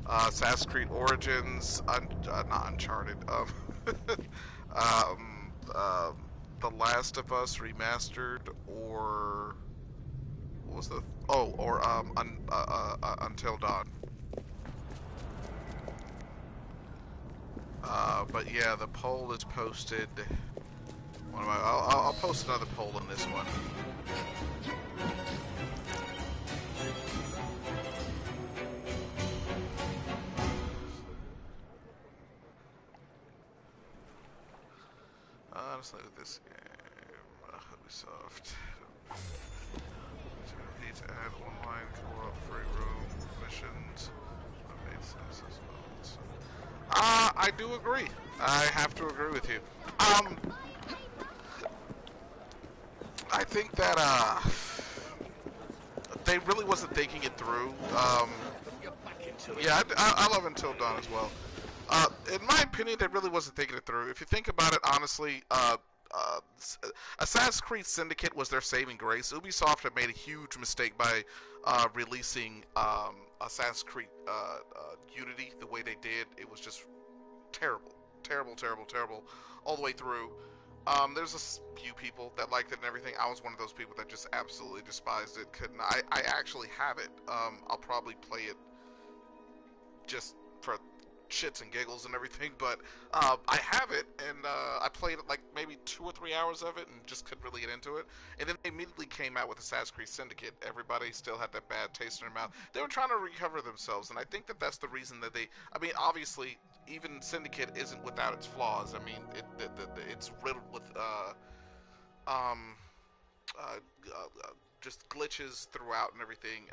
Assassin's Creed Origins, not Uncharted, The Last of Us Remastered, or what was the Until Dawn. But yeah, the poll is posted. I'll post another poll in this one. Let's look at this game. Ubisoft. Need to add online co-op, free room, missions. I do agree. I have to agree with you. I think that they really wasn't thinking it through. Yeah, I love Until Dawn as well. In my opinion, they really wasn't thinking it through. If you think about it honestly, Assassin's Creed Syndicate was their saving grace. Ubisoft had made a huge mistake by releasing Assassin's Creed Unity the way they did. It was just terrible, all the way through. There's a few people that liked it and everything. I was one of those people that just absolutely despised it. Couldn't. I actually have it. I'll probably play it just for shits and giggles and everything, but I have it, and I played like maybe 2 or 3 hours of it and just couldn't really get into it. And then they immediately came out with Assassin's Creed Syndicate. Everybody still had that bad taste in their mouth. They were trying to recover themselves, and I think that that's the reason that I mean, obviously, even Syndicate isn't without its flaws. I mean, it's riddled with um, uh, just glitches throughout and everything.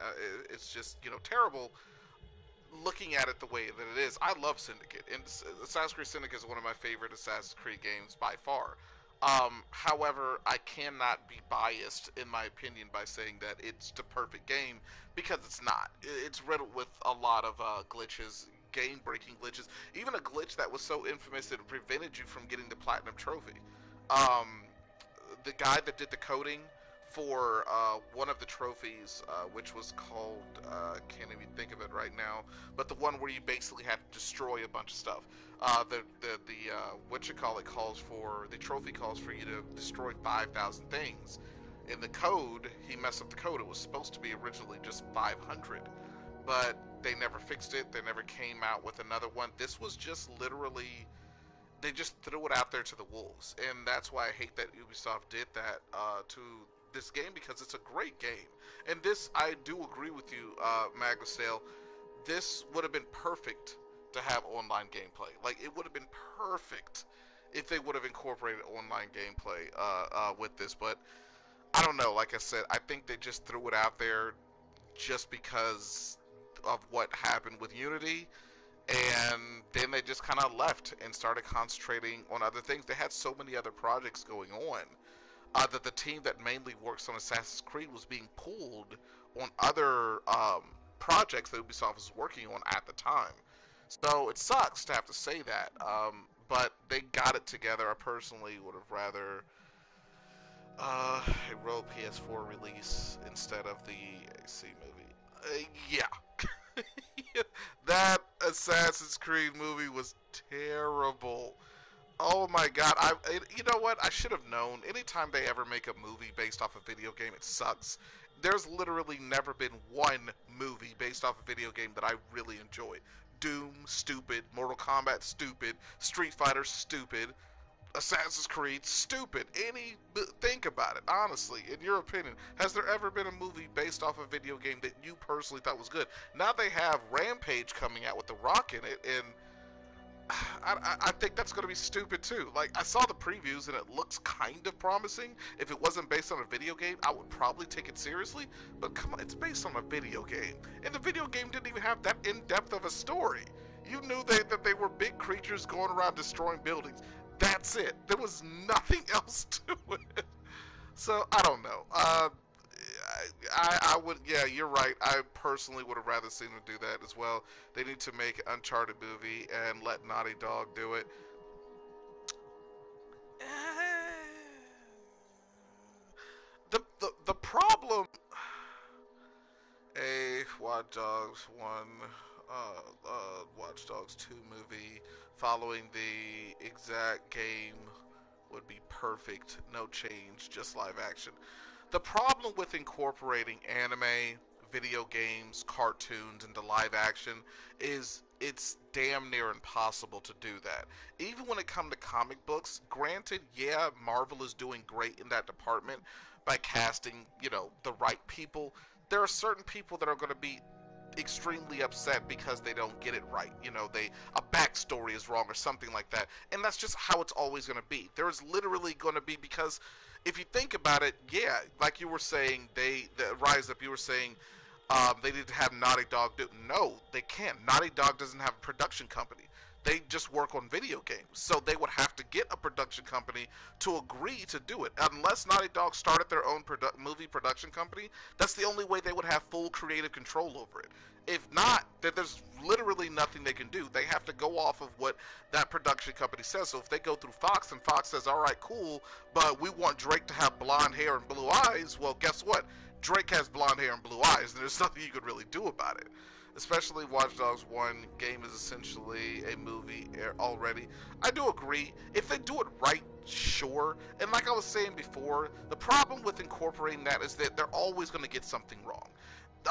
It's just, terrible looking at it the way that it is. I love Syndicate, and Assassin's Creed Syndicate is one of my favorite Assassin's Creed games by far. However, I cannot be biased in my opinion by saying that it's the perfect game, because it's not. It's riddled with a lot of glitches, game-breaking glitches, even a glitch that was so infamous that it prevented you from getting the Platinum Trophy. Um, the guy that did the coding for one of the trophies, which was called, can't even think of it right now, but the one where you basically have to destroy a bunch of stuff. The trophy calls for you to destroy 5,000 things. In the code, he messed up the code. It was supposed to be originally just 500, but they never fixed it. They never came out with another one. This was just literally, they just threw it out there to the wolves, and that's why I hate that Ubisoft did that to this game, because it's a great game. And this, I do agree with you, Maglasale. This would have been perfect to have online gameplay. Like, it would have been perfect if they would have incorporated online gameplay with this. But I don't know. Like I said, I think they just threw it out there just because of what happened with Unity, and then they just kind of left and started concentrating on other things. They had so many other projects going on that the team that mainly works on Assassin's Creed was being pulled on other projects that Ubisoft was working on at the time. So it sucks to have to say that, but they got it together. I personally would have rather a real PS4 release instead of the AC movie. Yeah. That Assassin's Creed movie was terrible. Oh my god, you know what? I should have known. Anytime they ever make a movie based off a video game, it sucks. There's literally never been one movie based off a video game that I really enjoy. Doom, stupid. Mortal Kombat, stupid. Street Fighter, stupid. Assassin's Creed, stupid. Think about it, honestly, in your opinion. Has there ever been a movie based off a video game that you personally thought was good? Now they have Rampage coming out with The Rock in it, and I think that's going to be stupid too. Like, I saw the previews and it looks kind of promising. If it wasn't based on a video game, I would probably take it seriously. But come on, it's based on a video game. And the video game didn't even have that in-depth of a story. You knew that they were big creatures going around destroying buildings. That's it. There was nothing else to it. So, I don't know. I would, yeah, you're right. I personally would have rather seen them do that as well. They need to make an Uncharted movie and let Naughty Dog do it. The problem, a Watch Dogs 1, Watch Dogs 2 movie following the exact game would be perfect. No change, just live action. The problem with incorporating anime, video games, cartoons into live action is it's damn near impossible to do that. Even when it comes to comic books, granted, yeah, Marvel is doing great in that department by casting, the right people. There are certain people that are going to be extremely upset because they don't get it right. A backstory is wrong or something like that. And that's just how it's always going to be. There's literally going to be, because if you think about it, yeah, like you were saying, Rise Up, you were saying they need to have Naughty Dog do. No, they can't. Naughty Dog doesn't have a production company. They just work on video games. So they would have to get a production company to agree to do it. Unless Naughty Dog started their own movie production company, that's the only way they would have full creative control over it. If not, then there's literally nothing they can do. They have to go off of what that production company says. So if they go through Fox and Fox says, all right, cool, but we want Drake to have blonde hair and blue eyes, well, guess what? Drake has blonde hair and blue eyes, and there's nothing you could really do about it. Especially Watch Dogs 1 game is essentially a movie already. I do agree. If they do it right, sure. And like I was saying before, the problem with incorporating that is that they're always going to get something wrong.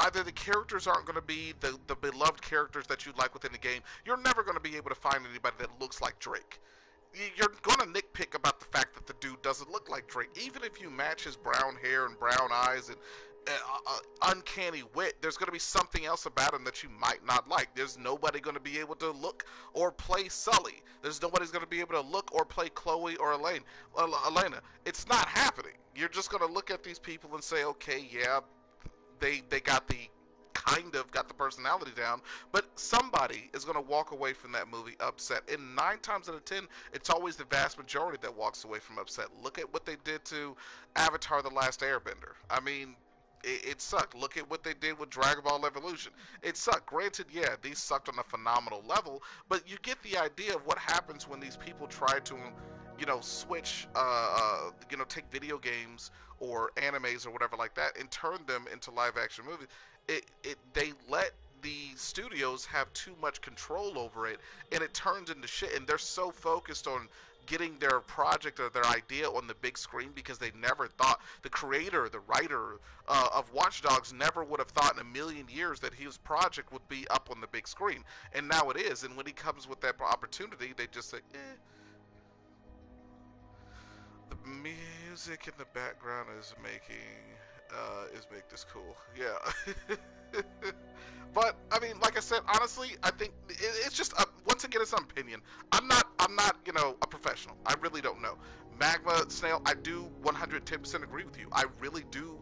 either the characters aren't going to be the beloved characters that you like within the game. You're never going to be able to find anybody that looks like Drake. You're going to nitpick about the fact that the dude doesn't look like Drake. Even if you match his brown hair and brown eyes and uncanny wit, there's going to be something else about him that you might not like. There's nobody going to be able to look or play Sully. There's nobody's going to be able to look or play Chloe or Elena. It's not happening. You're just going to look at these people and say, okay, yeah, they got the personality down, but somebody is going to walk away from that movie upset. And 9 times out of 10, it's always the vast majority that walks away from upset. Look at what they did to Avatar: The Last Airbender. I mean, it sucked. Look at what they did with Dragon Ball Evolution. It sucked. Granted, yeah, these sucked on a phenomenal level, but you get the idea of what happens when these people try to, switch, take video games or animes or whatever like that and turn them into live action movies. They let the studios have too much control over it, and it turns into shit. And they're so focused on getting their project or their idea on the big screen because they never thought, the creator, the writer of Watch Dogs never would have thought in a million years that his project would be up on the big screen. And now it is. And when he comes with that opportunity, they just say, eh. The music in the background is making this cool. Yeah. But I mean, like I said, honestly, I think it's just once again, it's an opinion. I'm not, a professional. I really don't know. Magma Snail, I do 110% agree with you. I really do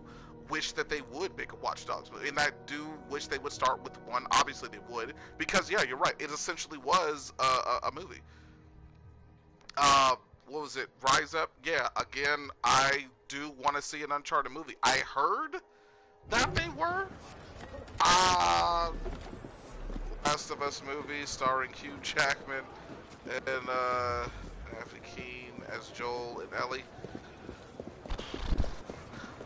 wish that they would make a Watch Dogs movie, and I do wish they would start with one. Obviously, they would, because yeah, you're right. It essentially was a movie. What was it? Rise Up? Yeah. Again, I do want to see an Uncharted movie. I heard that they were. Last of Us movie starring Hugh Jackman and Anthony Keane as Joel and Ellie.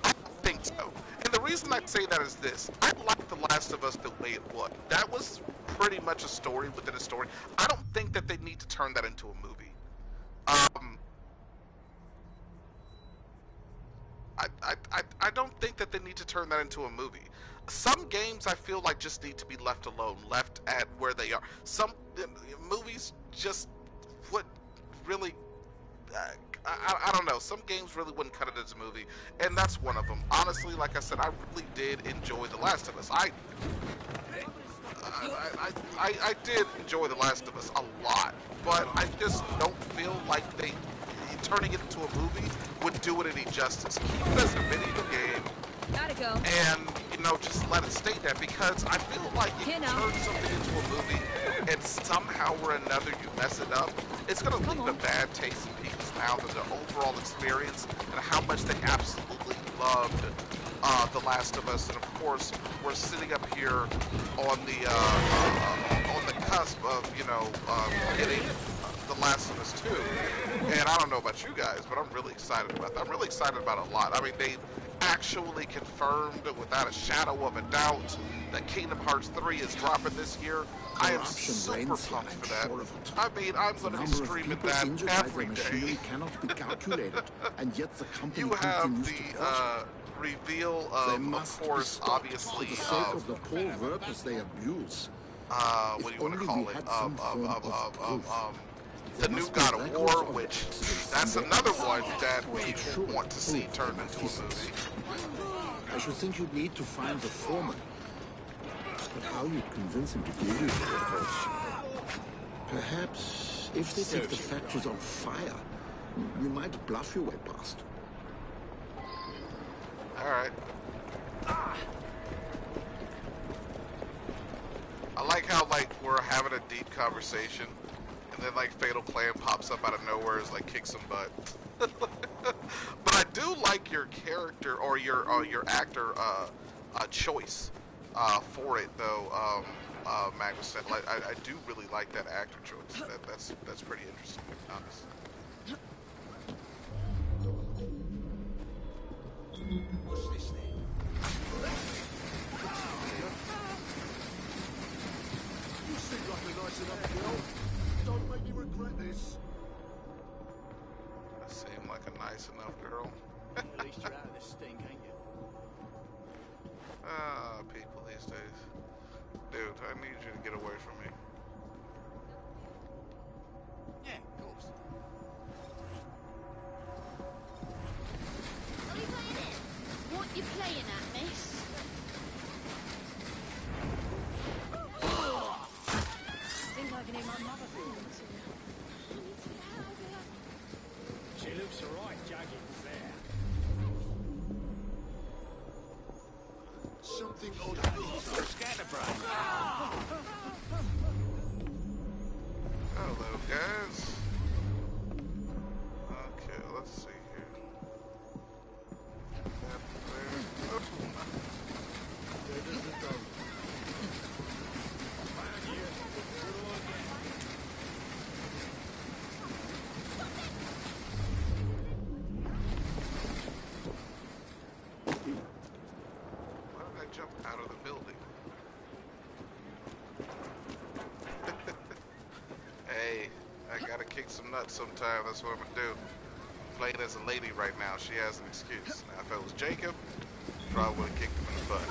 I don't think so. And the reason I say that is this. I like The Last of Us the way it was. That was pretty much a story within a story. I don't think that they need to turn that into a movie. I don't think that they need to turn that into a movie. Some games I feel like just need to be left alone, left at where they are. Some movies just would really, I don't know. Some games really wouldn't cut it as a movie, and that's one of them. Honestly, like I said, I really did enjoy The Last of Us. I did enjoy The Last of Us a lot, but I just don't feel like turning it into a movie would do it any justice. Keep it as a video game. Gotta go. And, just let it stay that, because I feel like if you turn something into a movie and somehow or another you mess it up, it's going to leave a bad taste in people's mouth and their overall experience and how much they absolutely loved The Last of Us. And of course, we're sitting up here on the cusp of, getting The Last of Us 2. And I don't know about you guys, but I'm really excited about that. I'm really excited about it a lot. I mean, they actually confirmed without a shadow of a doubt that Kingdom Hearts 3 is dropping this year. I am super pumped for that. I mean, I'm going to be streaming that every day. Cannot be calculated, and yet the company you have the reveal of course, obviously, for the sake of the poor workers they abuse. What do you want to call it? The new God of War, which that's another one that people want to see turned into a movie. I should think you'd need to find the foreman. But how you'd convince him to give you the reports? Perhaps if they take the factories on fire, you might bluff your way past. Alright. I like how, we're having a deep conversation, and then, Fatal Plan pops up out of nowhere as, kick some butt. But I do like your character, or your actor, choice, for it, though, Magnus said. I do really like that actor choice. That's pretty interesting, honestly. What's this then? You seem like a nice enough girl. Don't make me regret this. I seem like a nice enough girl. At least you're out of this stink, ain't you? People these days. Dude, I need you to get away from me. Yeah, of course. What are you playing in? What you playing at, miss? Think I can hear my mother calling to you. She looks alright, Jaggins there. Something odd. Scatterbrain. Hello, guys. Okay, let's see here. That there. Oh. Where does it go? Why did I jump out of the building? Hey, I gotta kick some nuts sometime. That's what I'm gonna do. I'm playing as a lady right now. She has an excuse. Now, if it was Jacob, probably would have kicked him in the butt.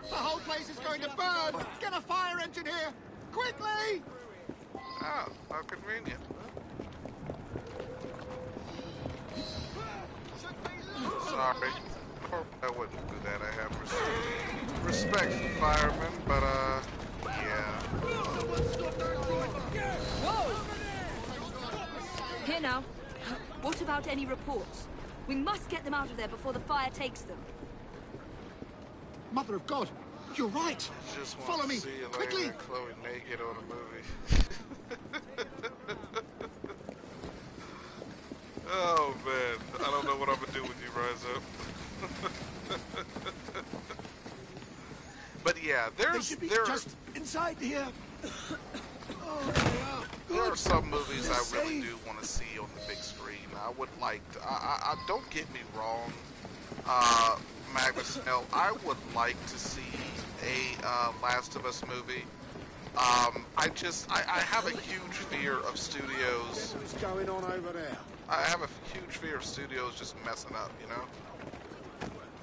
The whole place is going to burn! Get a fire engine here! Quickly! Oh, how convenient. Sorry. I wouldn't do that. I have respect for firemen, but, yeah. Here now. What about any reports? We must get them out of there before the fire takes them. Mother of God! You're right! Just want Follow to me! see Elena Quickly! and Chloe naked on a movie. Oh man, I don't know what I'm gonna do when you rise up. But yeah, They should be just inside here. There are some movies I really do want to see on the big screen. I would like to. I don't get me wrong, Magnus L. I would like to see a Last of Us movie. I have a huge fear of studios. What's going on over there? I have a huge fear of studios just messing up, you know?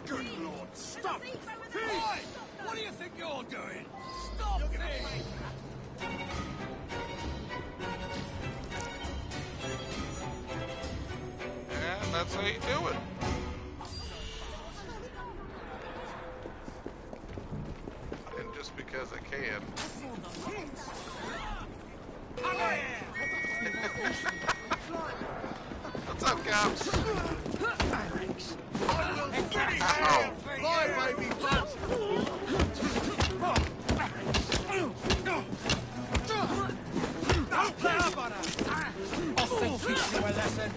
Good Lord, stop! Oi! What do you think you're doing? Stop this! And that's how you do it. And just because I can. What's up, Caps? Thanks. Ow. Fly, baby butt! Don't play up on her! I'll teach you a lesson.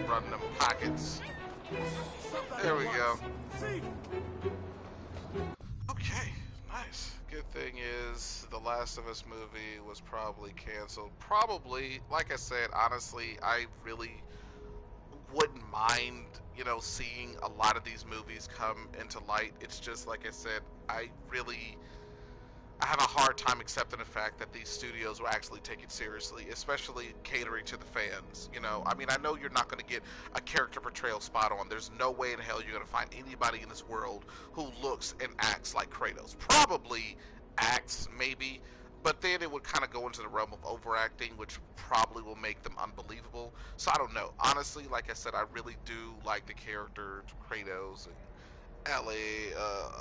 Run them pockets. There we go. Okay, nice. Good thing is the Last of Us movie was probably canceled. Probably, like I said, honestly, I really wouldn't mind, you know, seeing a lot of these movies come into light. It's just, like I said, I have a hard time accepting the fact that these studios will actually take it seriously, especially catering to the fans. You know, I mean, I know you're not going to get a character portrayal spot on. There's no way in hell you're going to find anybody in this world who looks and acts like Kratos. Probably acts, maybe, but then it would kind of go into the realm of overacting, which probably will make them unbelievable. So I don't know. Honestly, like I said, I really do like the characters, Kratos and Ellie,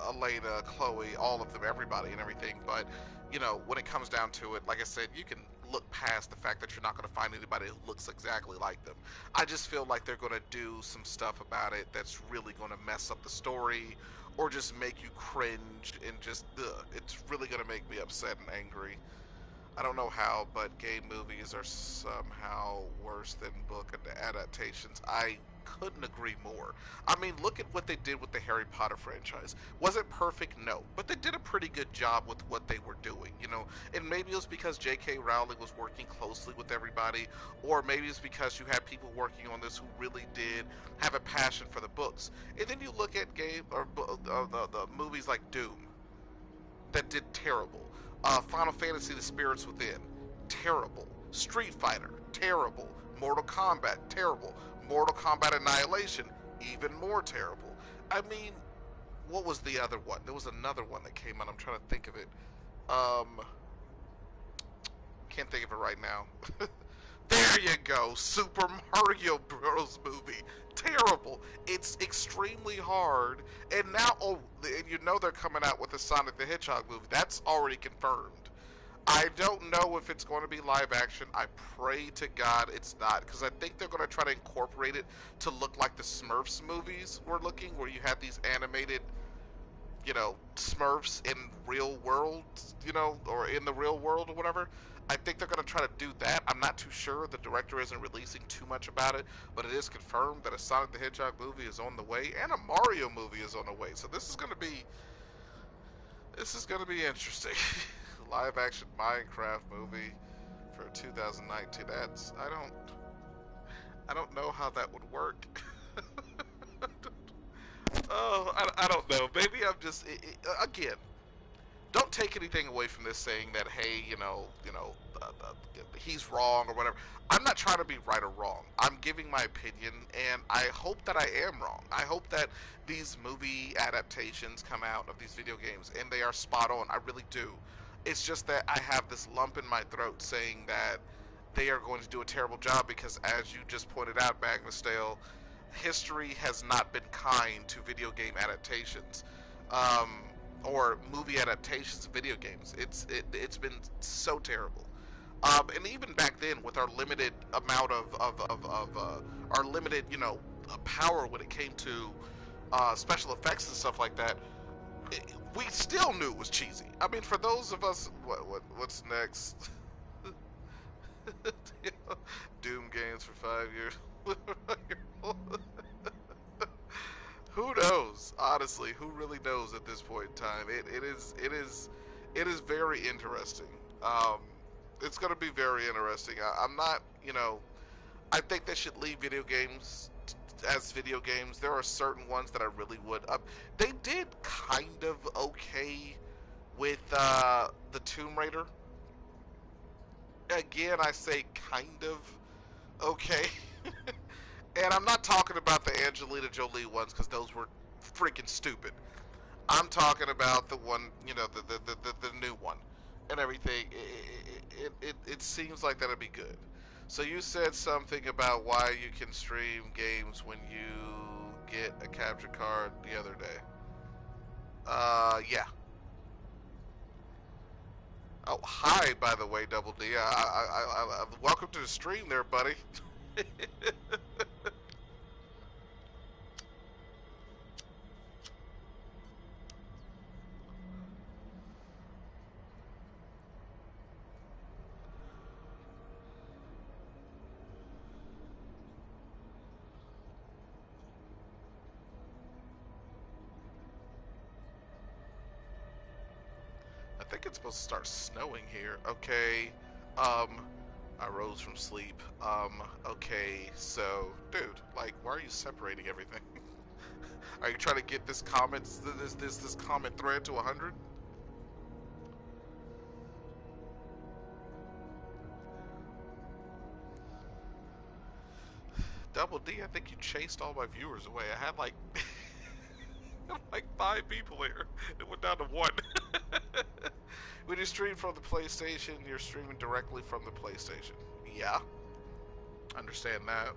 Elena, Chloe, all of them, everybody and everything. But, you know, when it comes down to it, like I said, you can look past the fact that you're not going to find anybody who looks exactly like them. I just feel like they're going to do some stuff about it that's really going to mess up the story or just make you cringe and just, ugh, it's really going to make me upset and angry. I don't know how, but gay movies are somehow worse than book adaptations. I couldn't agree more. I mean, look at what they did with the Harry Potter franchise. Was it perfect? No. But they did a pretty good job with what they were doing, you know? And maybe it was because J.K. Rowling was working closely with everybody, or maybe it's because you had people working on this who really did have a passion for the books. And then you look at the movies like Doom that did terrible. Final Fantasy: The Spirits Within, terrible. Street Fighter, terrible. Mortal Kombat, terrible. Mortal Kombat Annihilation, even more terrible. I mean, what was the other one? There was another one that came out. I'm trying to think of it. Can't think of it right now. There you go. Super Mario Bros. Movie. Terrible. It's extremely hard. And now, and you know they're coming out with a Sonic the Hedgehog movie. That's already confirmed. I don't know if it's going to be live action. I pray to God it's not, because I think they're going to try to incorporate it to look like the Smurfs movies were looking, where you had these animated, you know, Smurfs in real world, you know, or in the real world or whatever. I think they're going to try to do that. I'm not too sure. The director isn't releasing too much about it, but it is confirmed that a Sonic the Hedgehog movie is on the way and a Mario movie is on the way. So this is going to be interesting. Live action Minecraft movie for 2019. That's I don't know how that would work. Oh, I don't know. Maybe I'm just again. Don't take anything away from this saying that, hey, he's wrong or whatever. I'm not trying to be right or wrong. I'm giving my opinion, and I hope that I am wrong. I hope that these movie adaptations come out of these video games and they are spot on. I really do. It's just that I have this lump in my throat saying that they are going to do a terrible job because, as you just pointed out, Magnus, history has not been kind to video game adaptations. Or movie adaptations of video games. It's been so terrible. And even back then, with our limited amount of our limited, power when it came to special effects and stuff like that, we still knew it was cheesy. I mean, for those of us, what's next? Doom games for 5 years. Who knows? Honestly, who really knows at this point in time? It is very interesting. It's going to be very interesting. I'm not, I think they should leave video games as video games. There are certain ones that I really would. They did kind of okay with the Tomb Raider. Again, I say kind of okay. And I'm not talking about the Angelina Jolie ones because those were freaking stupid. I'm talking about the one, the new one and everything. It seems like that'd be good. So you said something about why you can stream games when you get a capture card the other day. Yeah. Oh, hi, by the way, Double D. Welcome to the stream there, buddy. I think it's supposed to start snowing here. Okay. I rose from sleep. Okay, so, dude, like, why are you separating everything? Are you trying to get this comment, this comment thread to 100? Double D, I think you chased all my viewers away. I had like, like 5 people here. It went down to 1. When you stream from the PlayStation, you're streaming directly from the PlayStation. Yeah. Understand that.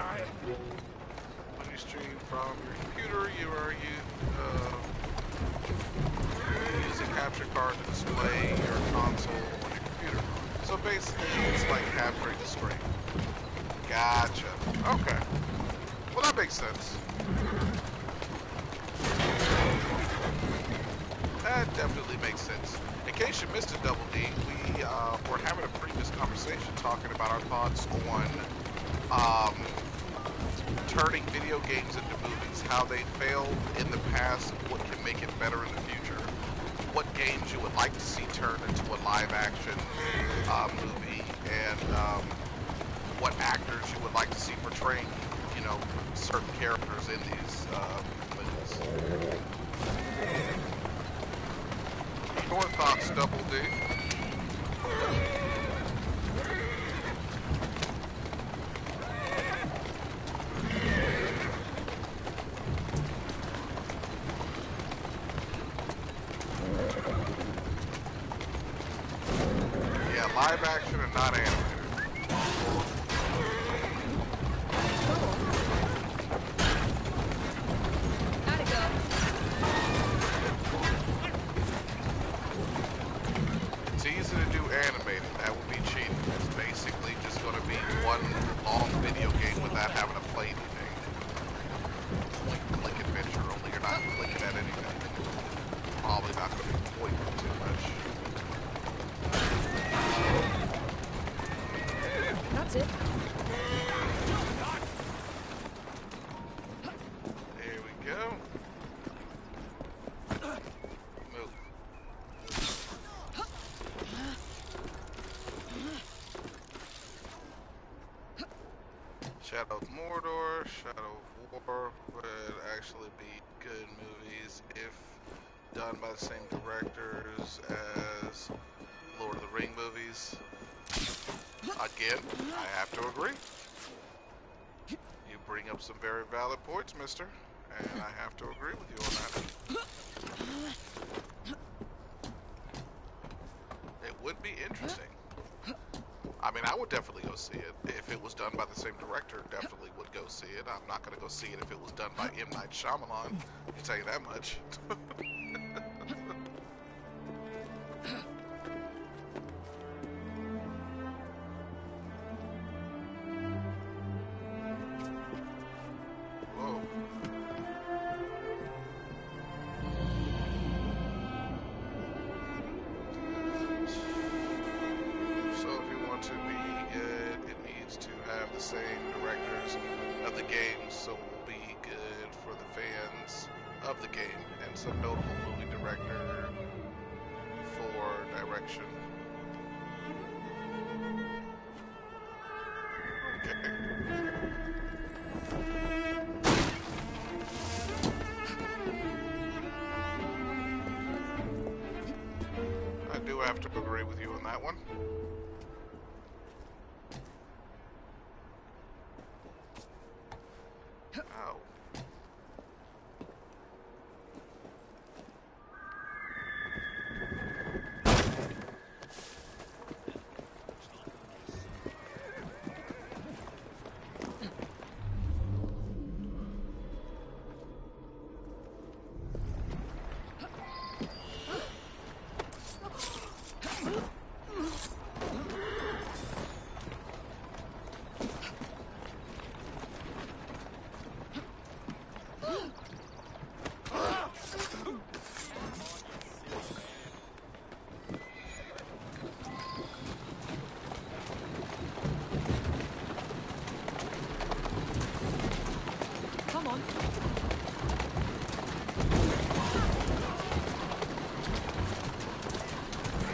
When you stream from your computer, you are use a capture card to display your console on your computer. So basically, it's like capturing the screen. Gotcha. Okay. Well, that makes sense. That definitely makes sense. In case you missed it, Double D, we were having a previous conversation talking about our thoughts on turning video games into movies, how they failed in the past, what can make it better in the future, what games you would like to see turned into a live-action movie, and what actors you would like to see portraying, you know, certain characters in these movies. Your thoughts, Double D? Yeah, live action and not animated. It's easy to do animated. That would be cheating. It's basically just going to be one long video game without having to play anything. Point and click adventure, only you're not clicking at anything. Probably not going to be pointing too much. That's it. There we go. Move. Shadow of Mordor, Shadow of War would actually be good movies if done by the same directors as Lord of the Ring movies. Again, I have to agree. You bring up some very valid points, mister, and I have to agree with you on that. It would be interesting. I mean, I would definitely go see it. If it was done by the same director, definitely would go see it. I'm not going to go see it if it was done by M. Night Shyamalan. I can tell you that much. Whoa. So if you want to be good, it needs to have the same directors of the game, so it will be good for the fans of the game, and some notable movie director for direction. Okay. I do have to agree with you on that one. Oh.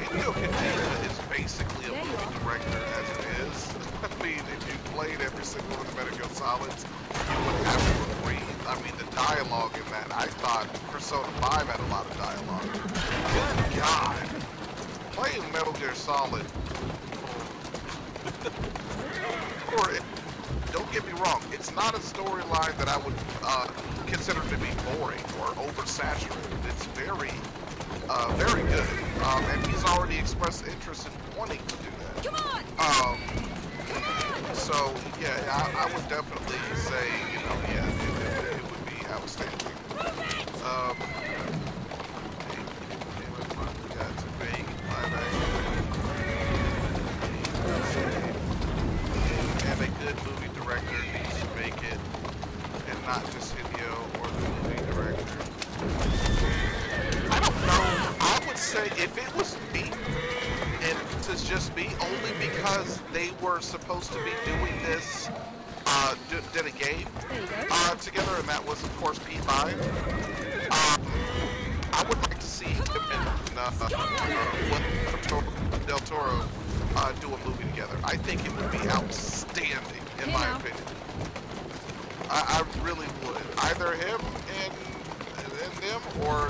Hideo Kojima is basically a movie director as it is. I mean, if you played every single one of the Metal Gear Solids, you would have to agree. I mean, the dialogue in that, I thought Persona 5 had a lot of dialogue. Good God. Playing Metal Gear Solid, don't get me wrong, it's not a storyline that I would consider to be boring or oversaturated. It's very good. And he's already expressed interest in wanting to do that. Come on! Come on! So yeah, I would definitely say, you know, yeah, it would be outstanding. Um, we got to make live action, and a good movie director needs to make it, and not just Hideo or the movie director. I don't know. I would say if it was me, and this is just me, only because they were supposed to be doing this, did a game together, and that was, of course, P5. I would like to see him and Del Toro do a movie together. I think it would be outstanding, in my opinion. I really would. Either him and them, or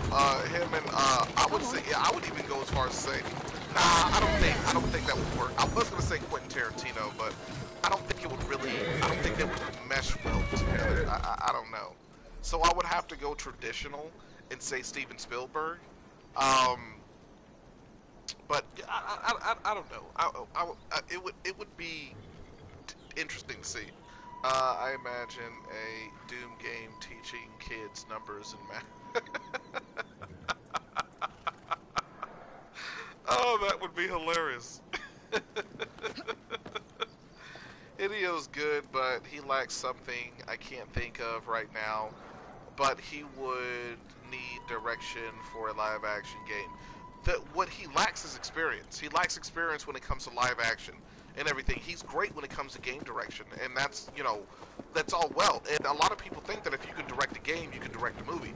him and I would say, yeah, I would even go as far as say, nah, I don't think that would work. I was gonna say Quentin Tarantino, but I don't think it would really. I don't think they would mesh well together. I don't know. So I would have to go traditional and say Steven Spielberg. But I don't know. It would be interesting to see. I imagine a Doom game teaching kids numbers and math. Oh, that would be hilarious. Hideo's good, but he lacks something I can't think of right now. But he would need direction for a live action game. What he lacks is experience. He lacks experience when it comes to live action and everything. He's great when it comes to game direction, and that's, you know, that's all well. And a lot of people think that if you can direct a game, you can direct a movie.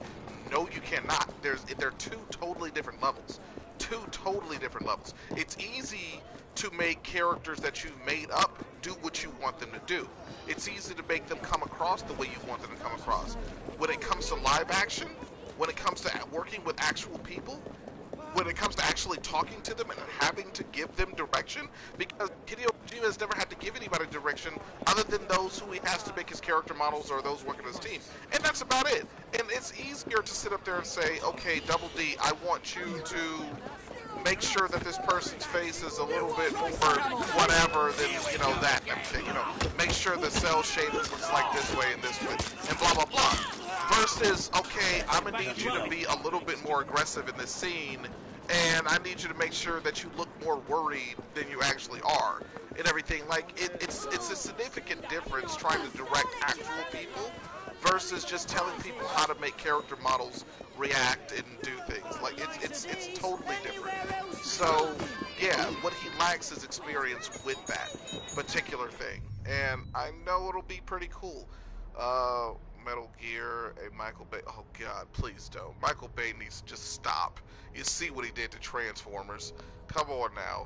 No, you cannot. They're two totally different levels. Two totally different levels. It's easy to make characters that you've made up do what you want them to do. It's easy to make them come across the way you want them to come across. When it comes to live action, when it comes to working with actual people, when it comes to actually talking to them and having to give them direction, because Hideo Kojima has never had to give anybody direction other than those who he has to make his character models or those working his team. And that's about it. And it's easier to sit up there and say, okay, Double D, I want you to make sure that this person's face is a little bit more whatever than, you know, that, you know, make sure the cell shape looks like this way and this way, and blah, blah, blah. Versus, okay, I'm going to need you to be a little bit more aggressive in this scene, and I need you to make sure that you look more worried than you actually are, and everything. Like, it's a significant difference trying to direct actual people versus just telling people how to make character models react and do things. Like, it's totally different. So, yeah, what he lacks is experience with that particular thing. And I know it'll be pretty cool. Metal Gear, a Michael Bay. Oh, God, please don't. Michael Bay needs to just stop. You see what he did to Transformers. Come on now.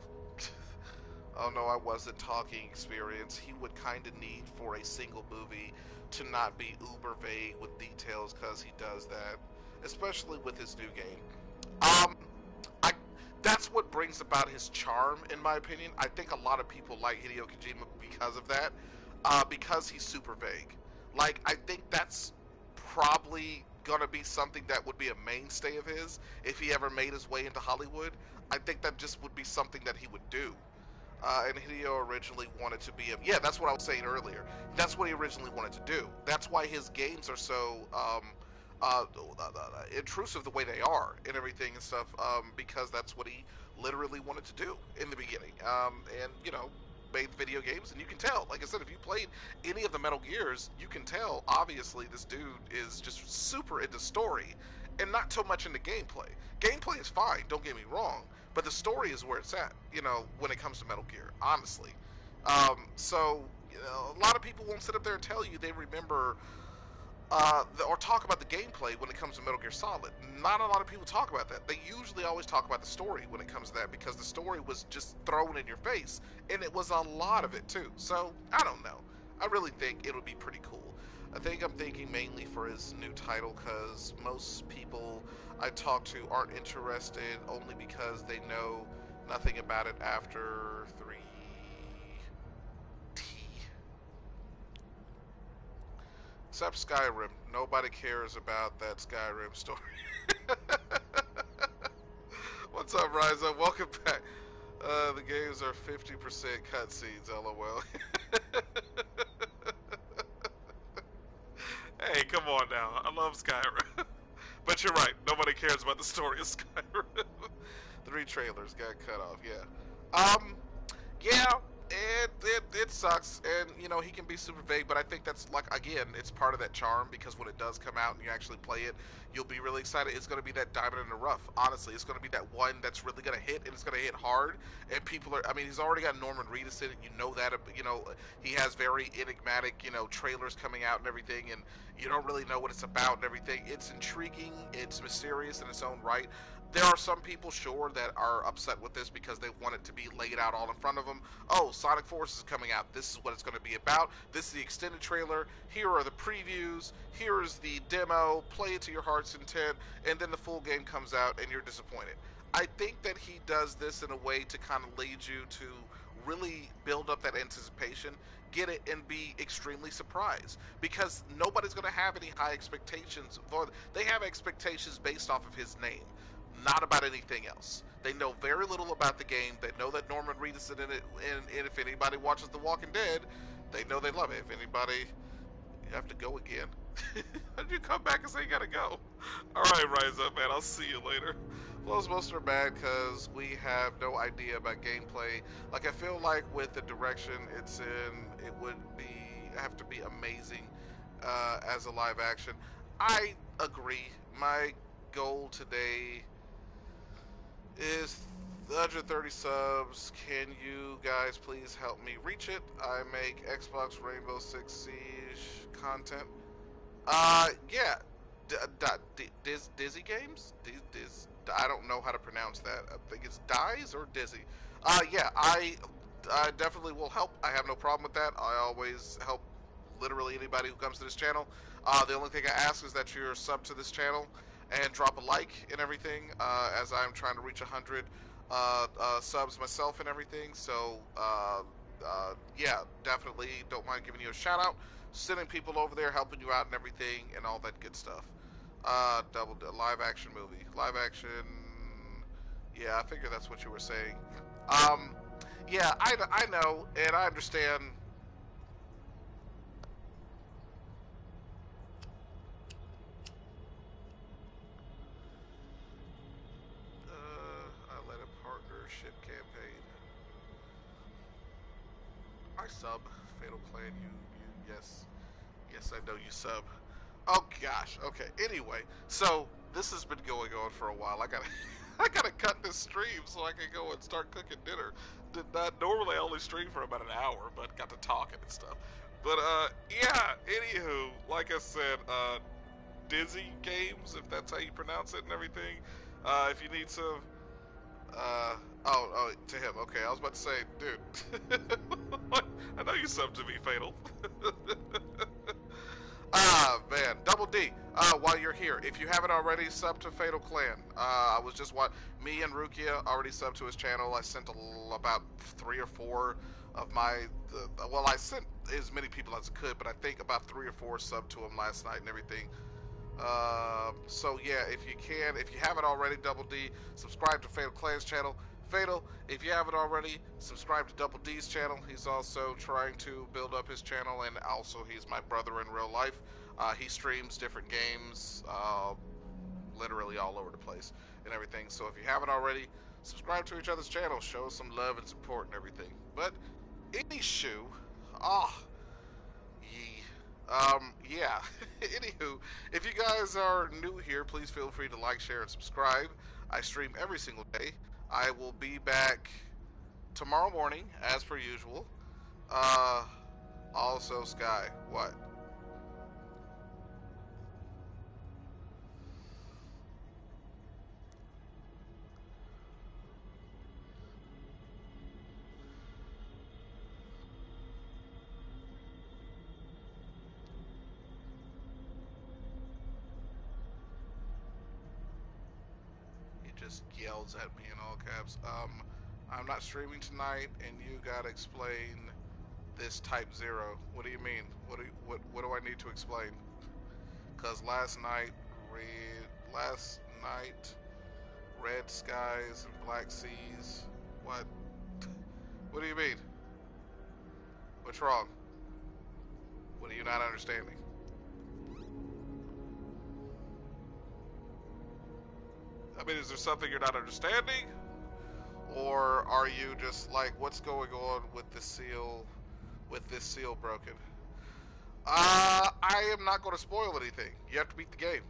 Oh, no, I wasn't talking experience. He would kind of need for a single movie to not be uber vague with details, because he does that, especially with his new game. That's what brings about his charm, in my opinion. I think a lot of people like Hideo Kojima because of that, because he's super vague. Like, I think that's probably gonna be something that would be a mainstay of his if he ever made his way into Hollywood. I think that just would be something that he would do. And Hideo originally wanted to be yeah, that's what I was saying earlier. That's what he originally wanted to do. That's why his games are so intrusive the way they are and everything and stuff, because that's what he literally wanted to do in the beginning. And, you know, made video games, and you can tell, like I said, if you played any of the Metal Gears, you can tell, obviously, this dude is just super into story and not so much into gameplay. Gameplay is fine, don't get me wrong, but the story is where it's at, you know, when it comes to Metal Gear, honestly. So, you know, a lot of people won't sit up there and tell you they remember or talk about the gameplay when it comes to Metal Gear Solid. Not a lot of people talk about that. They usually always talk about the story when it comes to that, because the story was just thrown in your face, and it was a lot of it too. So, I don't know. I really think it'll be pretty cool. I think I'm thinking mainly for his new title, because most people I talk to aren't interested, only because they know nothing about it after 3. Except Skyrim. Nobody cares about that Skyrim story. What's up, Rise Up? Welcome back. The games are 50% cutscenes, lol. Come on now. I love Skyrim. But you're right. Nobody cares about the story of Skyrim. 3 trailers got cut off. Yeah. Yeah. It sucks, and you know he can be super vague, but I think that's like again, it's part of that charm because when it does come out and you actually play it, you'll be really excited. It's going to be that diamond in the rough. Honestly, it's going to be that one that's really going to hit, and it's going to hit hard. And people are, I mean, he's already got Norman Reedus in it. You know that, you know, he has very enigmatic, you know, trailers coming out and everything, and you don't really know what it's about and everything. It's intriguing. It's mysterious in its own right. There are some people, sure, that are upset with this because they want it to be laid out all in front of them. Oh, Sonic Forces is coming out. This is what it's going to be about. This is the extended trailer. Here are the previews. Here is the demo. Play it to your heart's intent. And then the full game comes out and you're disappointed. I think that he does this in a way to kind of lead you to really build up that anticipation, get it, and be extremely surprised. Because nobody's going to have any high expectations. They have expectations based off of his name, not about anything else. They know very little about the game. They know that Norman Reedus is in it, and if anybody watches The Walking Dead, they know they love it. If anybody, you have to go again. How'd you come back and say you gotta go? Alright, Rise Up, man. I'll see you later. Flows most are bad because we have no idea about gameplay. Like, I feel like with the direction it's in, it would have to be amazing as a live action. I agree. My goal today is 130 subs. Can you guys please help me reach it? I make Xbox Rainbow Six Siege content. Yeah. Dizzy Games? I don't know how to pronounce that. I think it's Dies or Dizzy. Yeah, I definitely will help. I have no problem with that. I always help literally anybody who comes to this channel. The only thing I ask is that you're sub to this channel and drop a like and everything, as I'm trying to reach 100 subs myself and everything. So, yeah, definitely don't mind giving you a shout out, sending people over there, helping you out and everything, and all that good stuff. Double live action movie, live action. Yeah, I figure that's what you were saying. Yeah, I know, and I understand. I led a partnership campaign. I sub Fatal Clan. Yes, yes, I know you sub. Oh gosh. Okay. Anyway, so this has been going on for a while. I gotta, I gotta cut this stream so I can go and start cooking dinner. Did not normally I only stream for about an hour, but got to talking and stuff. But yeah. Anywho, like I said, Dizzy Games, if that's how you pronounce it and everything. If you need some. Oh, to him. Okay, I was about to say, dude. I know you subbed to me, Fatal. Man, Double D. While you're here, if you haven't already, sub to Fatal Clan. I was just me and Rukia already subbed to his channel. I sent about 3 or 4 of well, I sent as many people as I could, but I think about 3 or 4 subbed to him last night and everything. So yeah, if you haven't already, Double D, subscribe to Fatal Clan's channel. Fatal, if you haven't already, subscribe to Double D's channel. He's also trying to build up his channel, and also he's my brother in real life. He streams different games, literally all over the place and everything. So if you haven't already, subscribe to each other's channel. Show us some love and support and everything. But any shoe, yeah. Anywho, if you guys are new here, please feel free to like, share, and subscribe. I stream every single day. I will be back tomorrow morning, as per usual. Also, Sky, what? He just yells at me in all caps. I'm not streaming tonight, and you gotta explain this Type 0. What do you mean? What do I need to explain? Cause last night, red skies and black seas. What? What do you mean? What's wrong? What are you not understanding? I mean, is there something you're not understanding? Or are you just like, what's going on with the seal, broken? I am not going to spoil anything. You have to beat the game.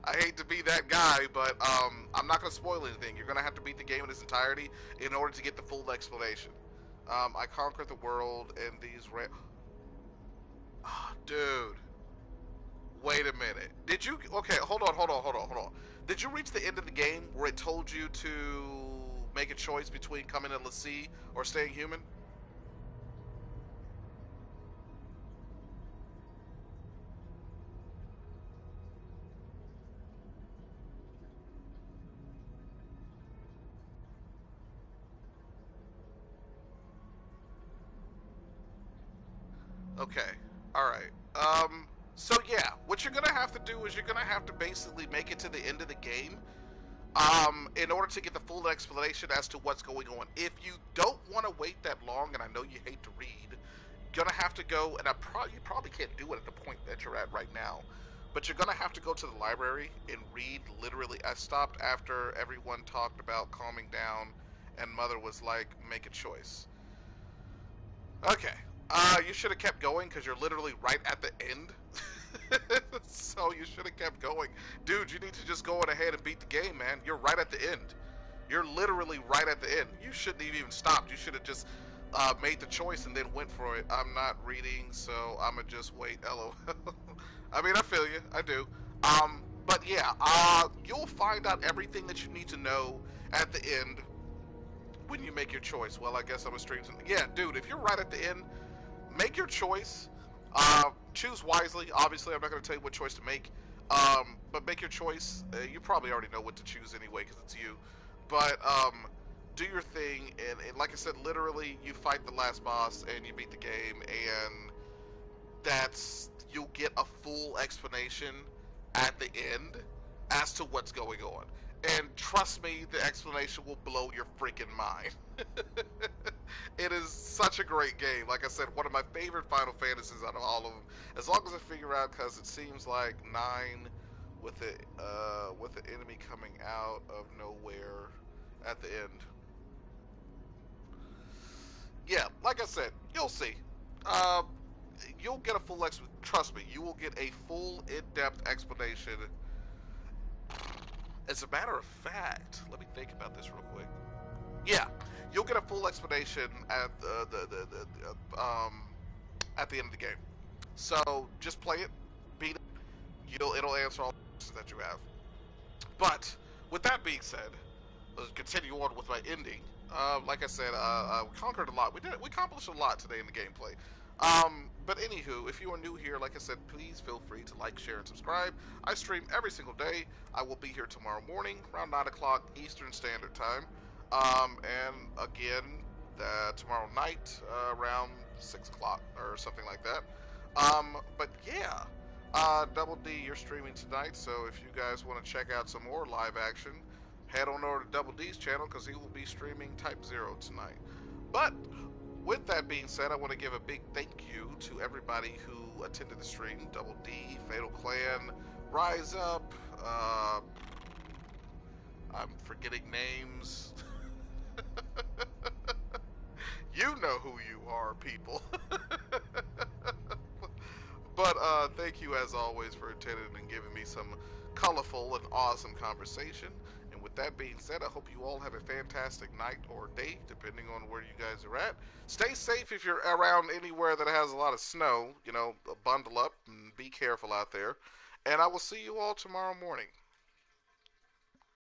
I hate to be that guy, but I'm not going to spoil anything. You're going to have to beat the game in its entirety in order to get the full explanation. I conquered the world and these dude, wait a minute. Did you... Okay, hold on. Did you reach the end of the game where it told you to make a choice between coming to Lassie or staying human? Okay. Alright. So yeah, what you're gonna have to do is you're gonna have to basically make it to the end of the game, in order to get the full explanation as to what's going on. If you don't want to wait that long, and I know you hate to read, you're gonna have to go, and you probably can't do it at the point that you're at right now, but you're gonna have to go to the library and read literally. I stopped after everyone talked about calming down, and Mother was like, make a choice. Okay. You should have kept going because you're literally right at the end. So you should have kept going. Dude, you need to just go on ahead and beat the game, man. You're right at the end. You're literally right at the end. You shouldn't have even stopped. You should have just made the choice and then went for it. I'm not reading, so I'm going to just wait. LOL. I mean, I feel you. I do. But yeah, you'll find out everything that you need to know at the end when you make your choice. Well, I guess I'm a stream. Yeah, dude, if you're right at the end, make your choice. Choose wisely. Obviously, I'm not going to tell you what choice to make. But make your choice. You probably already know what to choose anyway because it's you. But do your thing. And like I said, literally, you fight the last boss and you beat the game. And you'll get a full explanation at the end as to what's going on. And trust me, the explanation will blow your freaking mind. It is such a great game. Like I said, one of my favorite Final Fantasies out of all of them. As long as I figure out, because it seems like 9 with the enemy coming out of nowhere at the end. Yeah, like I said, you'll see. Uh, you'll get a full trust me, you will get a full in-depth explanation. As a matter of fact, let me think about this real quick. Yeah, you'll get a full explanation at at the end of the game. So just play it, beat it. It'll answer all the questions that you have. But with that being said, let's continue on with my ending. Like I said, we conquered a lot. We accomplished a lot today in the gameplay. But anywho, if you are new here, like I said, please feel free to like, share, and subscribe. I stream every single day. I will be here tomorrow morning around 9 o'clock Eastern Standard Time. And again, tomorrow night around 6 o'clock or something like that. But yeah, Double D, you're streaming tonight, so if you guys want to check out some more live action, head on over to Double D's channel because he will be streaming Type 0 tonight. But with that being said, I want to give a big thank you to everybody who attended the stream. Double D, Fatal Clan, Rise Up, I'm forgetting names. You know who you are, people. But thank you as always for attending and giving me some colorful and awesome conversation. And with that being said, I hope you all have a fantastic night or day, depending on where you guys are at. Stay safe if you're around anywhere that has a lot of snow. You know, bundle up and be careful out there. And I will see you all tomorrow morning.